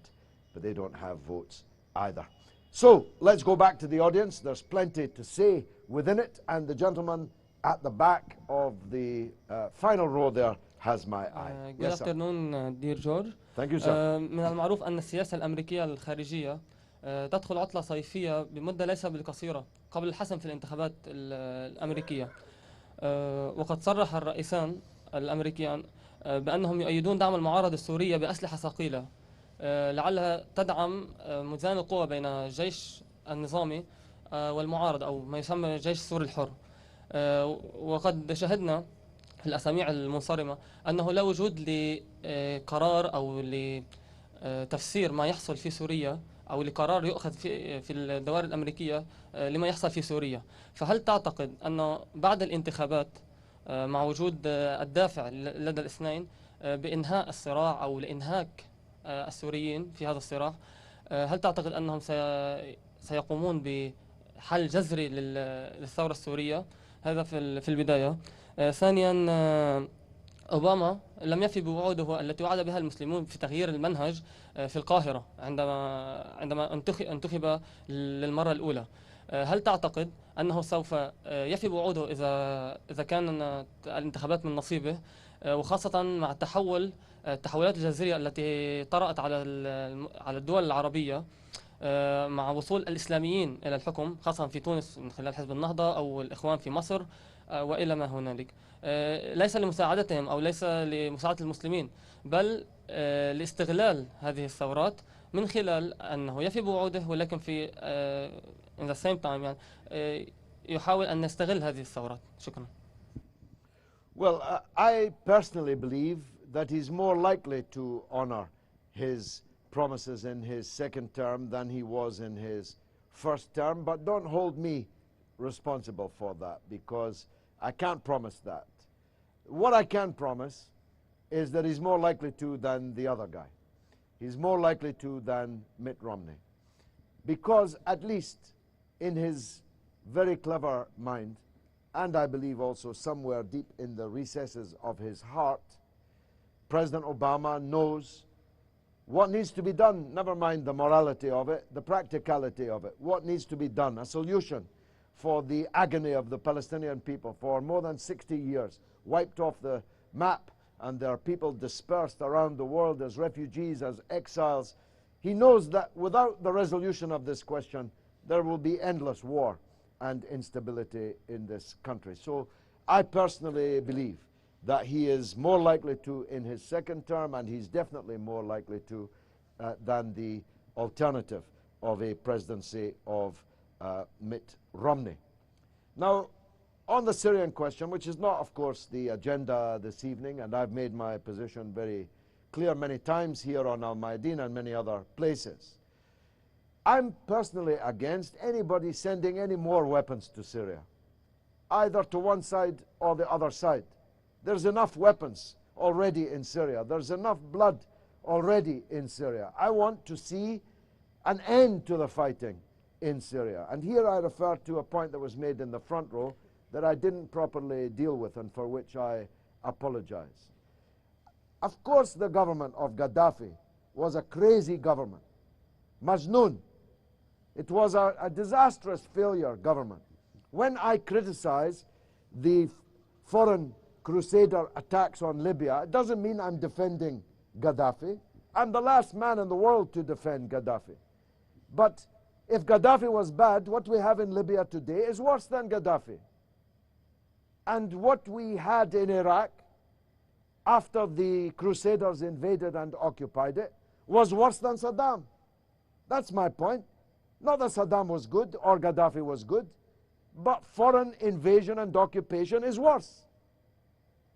S1: but they don't have votes either. So let's go back to the audience. There's plenty to say within it, and the gentleman at the back of the final row there has my eye.
S10: Good afternoon, dear George.
S1: Thank you, sir.
S10: من المعروف أن السياسة الأمريكية الخارجية تدخل عطلة صيفية بمدة ليس بالقصيرة قبل الحسم في الانتخابات الأمريكية. وقد صرح الرئيسان الأمريكيان بأنهم يؤيدون دعم المعارضة السورية بأسلحة ثقيلة لعلها تدعم ميزان القوى بين الجيش النظامي والمعارض أو ما يسمى الجيش السوري الحر. وقد شهدنا في الأساميع المنصرمة أنه لا وجود لقرار أو لتفسير ما يحصل في سوريا أو لقرار يؤخذ في الدوائر الأمريكية لما يحصل في سوريا. فهل تعتقد أنه بعد الانتخابات مع وجود الدافع لدى الاثنين بإنهاء الصراع أو لإنهاك السوريين في هذا الصراع، هل تعتقد أنهم سيقومون بحل جذري للثورة السورية؟ هذا في البداية. ثانيا، أوباما لم يفي بوعوده التي وعد بها المسلمون في تغيير المنهج في القاهرة عندما انتخب للمرة الأولى. هل تعتقد أنه سوف يفي بوعوده إذا كان الانتخابات من نصيبه، وخاصة مع التحولات الجذرية التي طرأت على الدول العربية مع وصول الإسلاميين إلى الحكم، خاصة في تونس من خلال حزب النهضة أو الإخوان في مصر وإلى ما هنالك، ليس لمساعدتهم أو ليس لمساعدة المسلمين، بل لاستغلال هذه الثورات من خلال أنه يفي بوعوده، ولكن في in the same time يعني يحاول أن يستغل هذه الثورات. شكرا.
S1: Well, I personally believe that he's more likely to honor his promises in his second term than he was in his first term, but don't hold me responsible for that because I can't promise that. What I can promise is that he's more likely to than the other guy. He's more likely to than Mitt Romney, because at least in his very clever mind, and I believe also somewhere deep in the recesses of his heart, President Obama knows what needs to be done, never mind the morality of it, the practicality of it, what needs to be done, a solution for the agony of the Palestinian people for more than 60 years, wiped off the map, and there are people dispersed around the world as refugees, as exiles. He knows that without the resolution of this question, there will be endless war and instability in this country. So I personally believe that he is more likely to in his second term, and he's definitely more likely to than the alternative of a presidency of Mitt Romney. Now, on the Syrian question, which is not, of course, the agenda this evening, and I've made my position very clear many times here on Al Mayadeen and many other places, I'm personally against anybody sending any more weapons to Syria, either to one side or the other side. There's enough weapons already in Syria. There's enough blood already in Syria. I want to see an end to the fighting in Syria. And here I refer to a point that was made in the front row that I didn't properly deal with and for which I apologize. Of course, the government of Gaddafi was a crazy government. Majnoon. It was a disastrous failure government. When I criticize the foreign crusader attacks on Libya, it doesn't mean I'm defending Gaddafi. I'm the last man in the world to defend Gaddafi. But if Gaddafi was bad, what we have in Libya today is worse than Gaddafi. And what we had in Iraq after the crusaders invaded and occupied it was worse than Saddam. That's my point. Not that Saddam was good or Gaddafi was good, but foreign invasion and occupation is worse.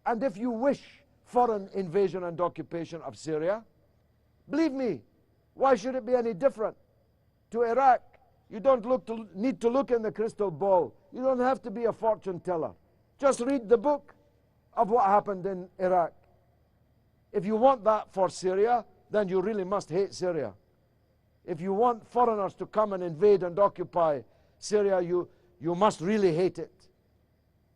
S1: And if you wish foreign invasion and occupation of Syria, believe me, why should it be any different to Iraq? You don't need to look in the crystal ball. You don't have to be a fortune teller. Just read the book. of what happened in Iraq. If you want that for Syria, then you really must hate Syria. If you want foreigners to come and invade and occupy Syria, you must really hate it.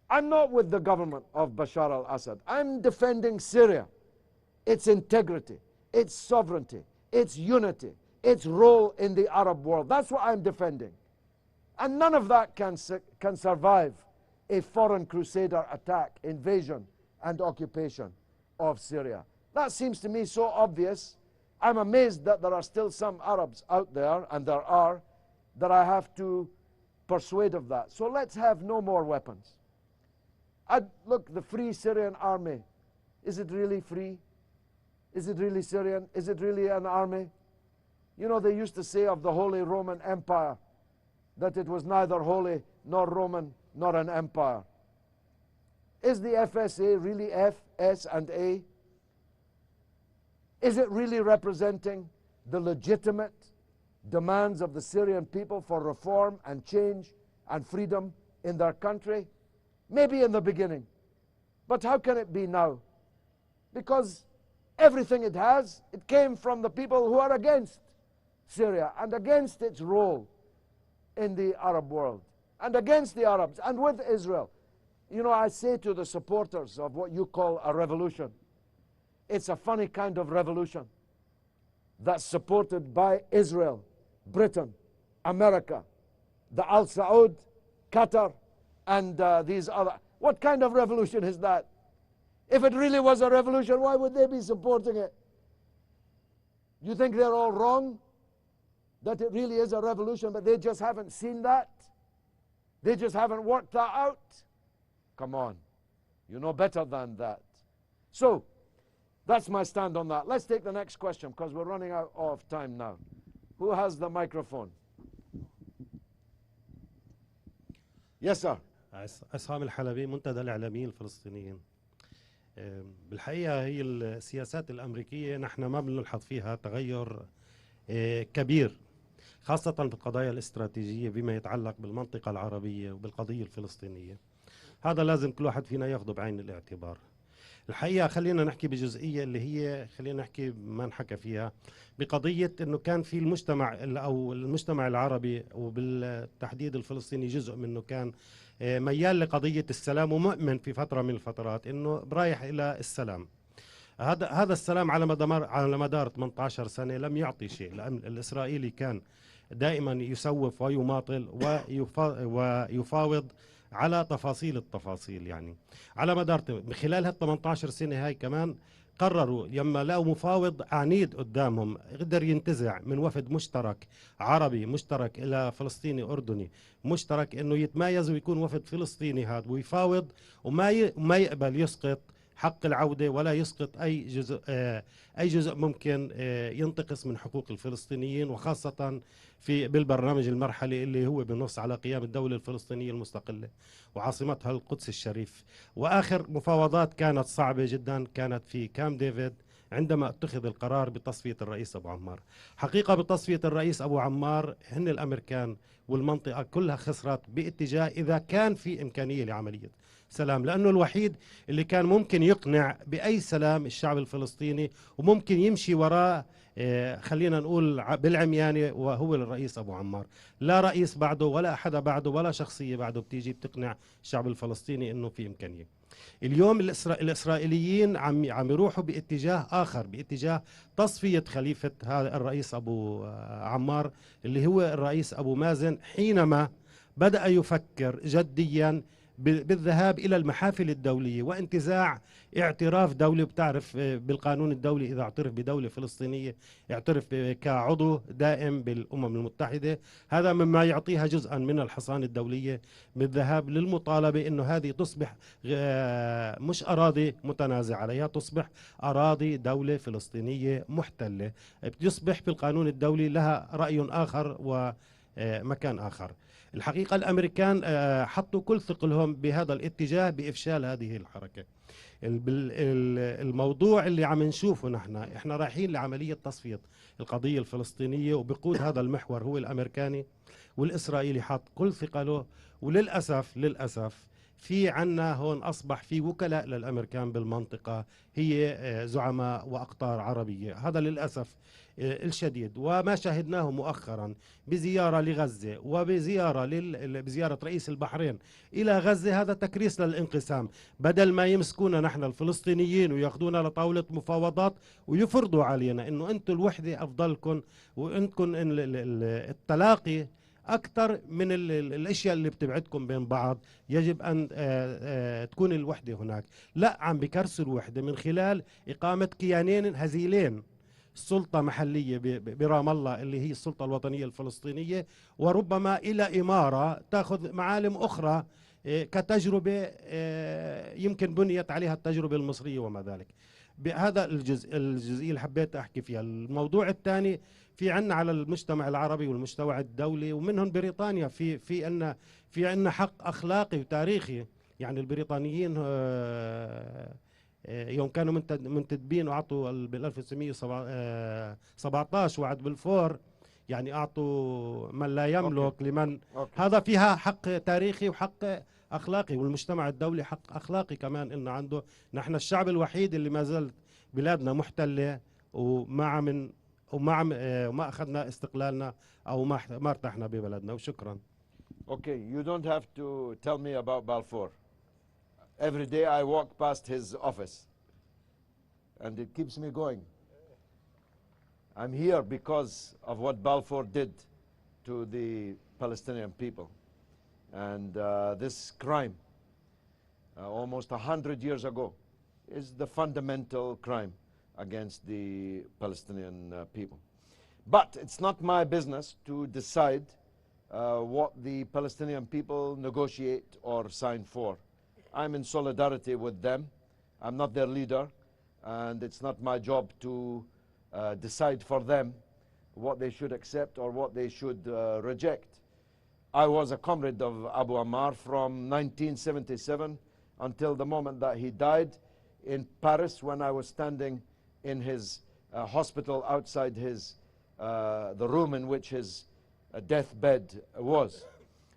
S1: I'm not with the government of Bashar al-Assad. I'm defending Syria, its integrity, its sovereignty, its unity, its role in the Arab world. That's what I'm defending. And none of that can survive a foreign crusader attack, invasion, and occupation of Syria. That seems to me so obvious. I'm amazed that there are still some Arabs out there, and there are, that I have to persuade of that. So let's have no more weapons. Look, the Free Syrian Army, is it really free? Is it really Syrian? Is it really an army? You know, they used to say of the Holy Roman Empire that it was neither holy nor Roman nor an empire. Is the FSA really F, S, and A? Is it really representing the legitimate demands of the Syrian people for reform and change and freedom in their country? Maybe in the beginning. But how can it be now? Because everything it has, it came from the people who are against Syria and against its role in the Arab world and against the Arabs and with Israel. You know, I say to the supporters of what you call a revolution, it's a funny kind of revolution that's supported by Israel, Britain, America, the Al Saud, Qatar, and these other. What kind of revolution is that? If it really was a revolution, why would they be supporting it? You think they're all wrong? That it really is a revolution, but they just haven't seen that? They just haven't worked that out? Come on. You know better than that. So, that's my stand on that. Let's take the next question, because we're running out of time now. Who has the microphone? Yes, sir.
S11: عصام الحلبي منتدى الإعلاميين الفلسطينيين. بالحقيقة هي السياسات الأمريكية نحن ما بنلحظ فيها تغير كبير، خاصة في القضايا الاستراتيجية بما يتعلق بالمنطقة العربية وبالقضية الفلسطينية. هذا لازم كل واحد فينا ياخذه بعين الاعتبار. الحقيقة خلينا نحكي بجزئية اللي هي خلينا نحكي ما نحكى فيها بقضية انه كان في المجتمع او المجتمع العربي وبالتحديد الفلسطيني جزء منه كان ميال لقضية السلام ومؤمن في فترة من الفترات انه رايح الى السلام. هذا السلام على مدار 18 سنة لم يعطي شيء، لأن الإسرائيلي كان دائما يسوف ويماطل ويفاوض على تفاصيل التفاصيل. يعني على مدار خلال هال 18 سنة هاي كمان قرروا لما لقوا مفاوض عنيد قدامهم قدر ينتزع من وفد مشترك عربي مشترك إلى فلسطيني أردني مشترك إنه يتمايز ويكون وفد فلسطيني هذا ويفاوض وما يقبل يسقط حق العودة ولا يسقط أي جزء ممكن ينتقص من حقوق الفلسطينيين، وخاصة بالبرنامج المرحلي اللي هو بنص على قيام الدولة الفلسطينية المستقلة وعاصمتها القدس الشريف. وآخر مفاوضات كانت صعبة جدا كانت في كام ديفيد عندما اتخذ القرار بتصفية الرئيس أبو عمار. حقيقة بتصفية الرئيس أبو عمار هن الأمريكان والمنطقة كلها خسرت باتجاه إذا كان في إمكانية لعملية سلام، لأنه الوحيد اللي كان ممكن يقنع بأي سلام الشعب الفلسطيني وممكن يمشي وراء خلينا نقول بالعمياني وهو الرئيس أبو عمار. لا رئيس بعده ولا أحد بعده ولا شخصية بعده بتيجي بتقنع الشعب الفلسطيني إنه في إمكانية. اليوم الإسرائيليين عم يروحوا باتجاه آخر، باتجاه تصفية خليفة هذا الرئيس أبو عمار اللي هو الرئيس أبو مازن، حينما بدأ يفكر جديا بالذهاب إلى المحافل الدولية وانتزاع اعتراف دولي. بتعرف بالقانون الدولي إذا اعترف بدولة فلسطينية اعترف كعضو دائم بالأمم المتحدة، هذا مما يعطيها جزءا من الحصانة الدولية بالذهاب للمطالبة إنه هذه تصبح مش أراضي متنازع عليها، تصبح أراضي دولة فلسطينية محتلة، بتصبح بالقانون الدولي لها رأي آخر ومكان آخر. الحقيقة الأمريكان حطوا كل ثقلهم بهذا الاتجاه بإفشال هذه الحركة. الموضوع اللي عم نشوفه احنا رايحين لعملية تصفية القضية الفلسطينية، وبقود هذا المحور هو الأمريكاني والإسرائيلي حط كل ثقله، وللأسف في عنا هون أصبح في وكلاء للأمريكان بالمنطقة هي زعماء وأقطار عربية. هذا للأسف الشديد، وما شاهدناه مؤخرا بزيارة لغزة بزيارة رئيس البحرين إلى غزة، هذا تكريس للانقسام. بدل ما يمسكونا نحن الفلسطينيين وياخذونا لطاولة مفاوضات ويفرضوا علينا إنه أنتم الوحدة أفضلكم وأنتم التلاقي أكثر من الأشياء اللي بتبعدكم بين بعض، يجب أن تكون الوحدة هناك. لا، عم بكرسوا الوحدة من خلال إقامة كيانين هزيلين، سلطة محلية برام الله اللي هي السلطة الوطنية الفلسطينية، وربما إلى إمارة تأخذ معالم أخرى كتجربة يمكن بنيت عليها التجربة المصرية وما ذلك. بهذا الجزئية اللي حبيت أحكي فيها. الموضوع الثاني، في عنا على المجتمع العربي والمجتمع الدولي ومنهم بريطانيا في عنا حق أخلاقي وتاريخي. يعني البريطانيين يوم كانوا منتدبين وعطوا بال 1917 وعد بالفور، يعني أعطوا من لا يملك لمن هذا فيها حق تاريخي وحق أخلاقي، والمجتمع الدولي حق أخلاقي كمان إنه عنده. نحن الشعب الوحيد اللي ما زال بلادنا محتلة وما أخذنا استقلالنا أو ما ارتحنا ببلدنا. وشكرا.
S1: Okay, you don't have to tell me about Balfour. Every day I walk past his office and it keeps me going. I'm here because of what Balfour did to the Palestinian people. And this crime, almost 100 years ago, is the fundamental crime against the Palestinian people. But it's not my business to decide what the Palestinian people negotiate or sign for. I'm in solidarity with them. I'm not their leader, and it's not my job to decide for them what they should accept or what they should reject. I was a comrade of Abu Ammar from 1977 until the moment that he died in Paris, when I was standing in his hospital outside the room in which his deathbed was.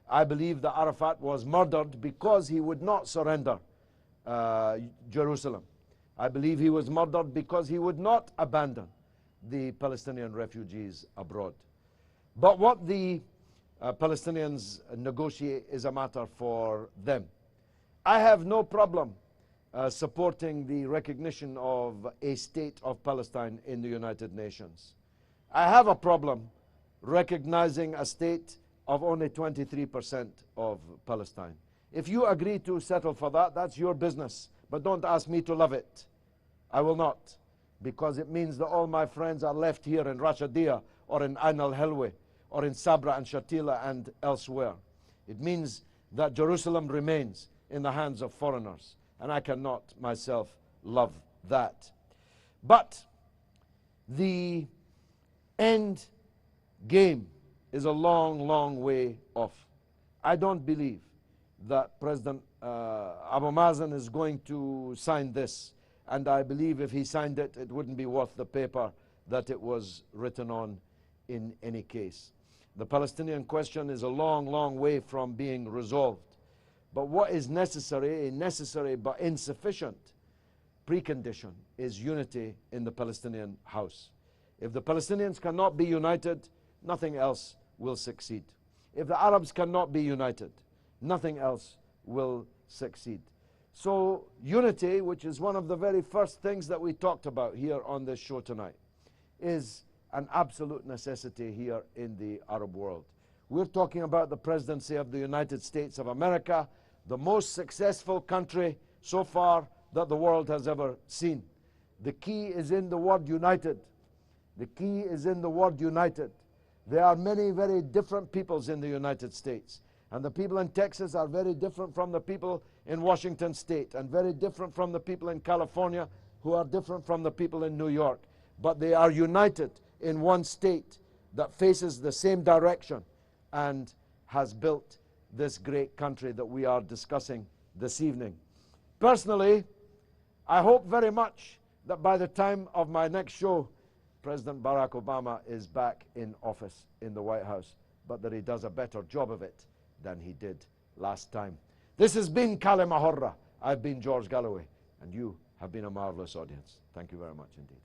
S1: I believe that Arafat was murdered because he would not surrender Jerusalem. I believe he was murdered because he would not abandon the Palestinian refugees abroad. But what the Palestinians negotiate is a matter for them. I have no problem supporting the recognition of a state of Palestine in the United Nations. I have a problem recognizing a state of only 23% of Palestine. If you agree to settle for that, that's your business. But don't ask me to love it. I will not. Because it means that all my friends are left here in Rashadia or in Ain al-Helwe or in Sabra and Shatila and elsewhere. It means that Jerusalem remains in the hands of foreigners. And I cannot myself love that. But the end game is a long, long way off. I don't believe that President Abu Mazen is going to sign this. And I believe if he signed it, it wouldn't be worth the paper that it was written on in any case. The Palestinian question is a long, long way from being resolved. But what is necessary, a necessary but insufficient precondition, is unity in the Palestinian house. If the Palestinians cannot be united, nothing else will succeed. If the Arabs cannot be united, nothing else will succeed. So unity, which is one of the very first things that we talked about here on this show tonight, is an absolute necessity here in the Arab world. We're talking about the presidency of the United States of America, the most successful country so far that the world has ever seen. The key is in the word united. The key is in the word united. There are many very different peoples in the United States. And the people in Texas are very different from the people in Washington State, and very different from the people in California, who are different from the people in New York. But they are united in one state that faces the same direction and has built this great country that we are discussing this evening. Personally, I hope very much that by the time of my next show, President Barack Obama is back in office in the White House, but that he does a better job of it than he did last time. This has been Kalima Horra. I've been George Galloway, and you have been a marvelous audience. Thank you very much indeed.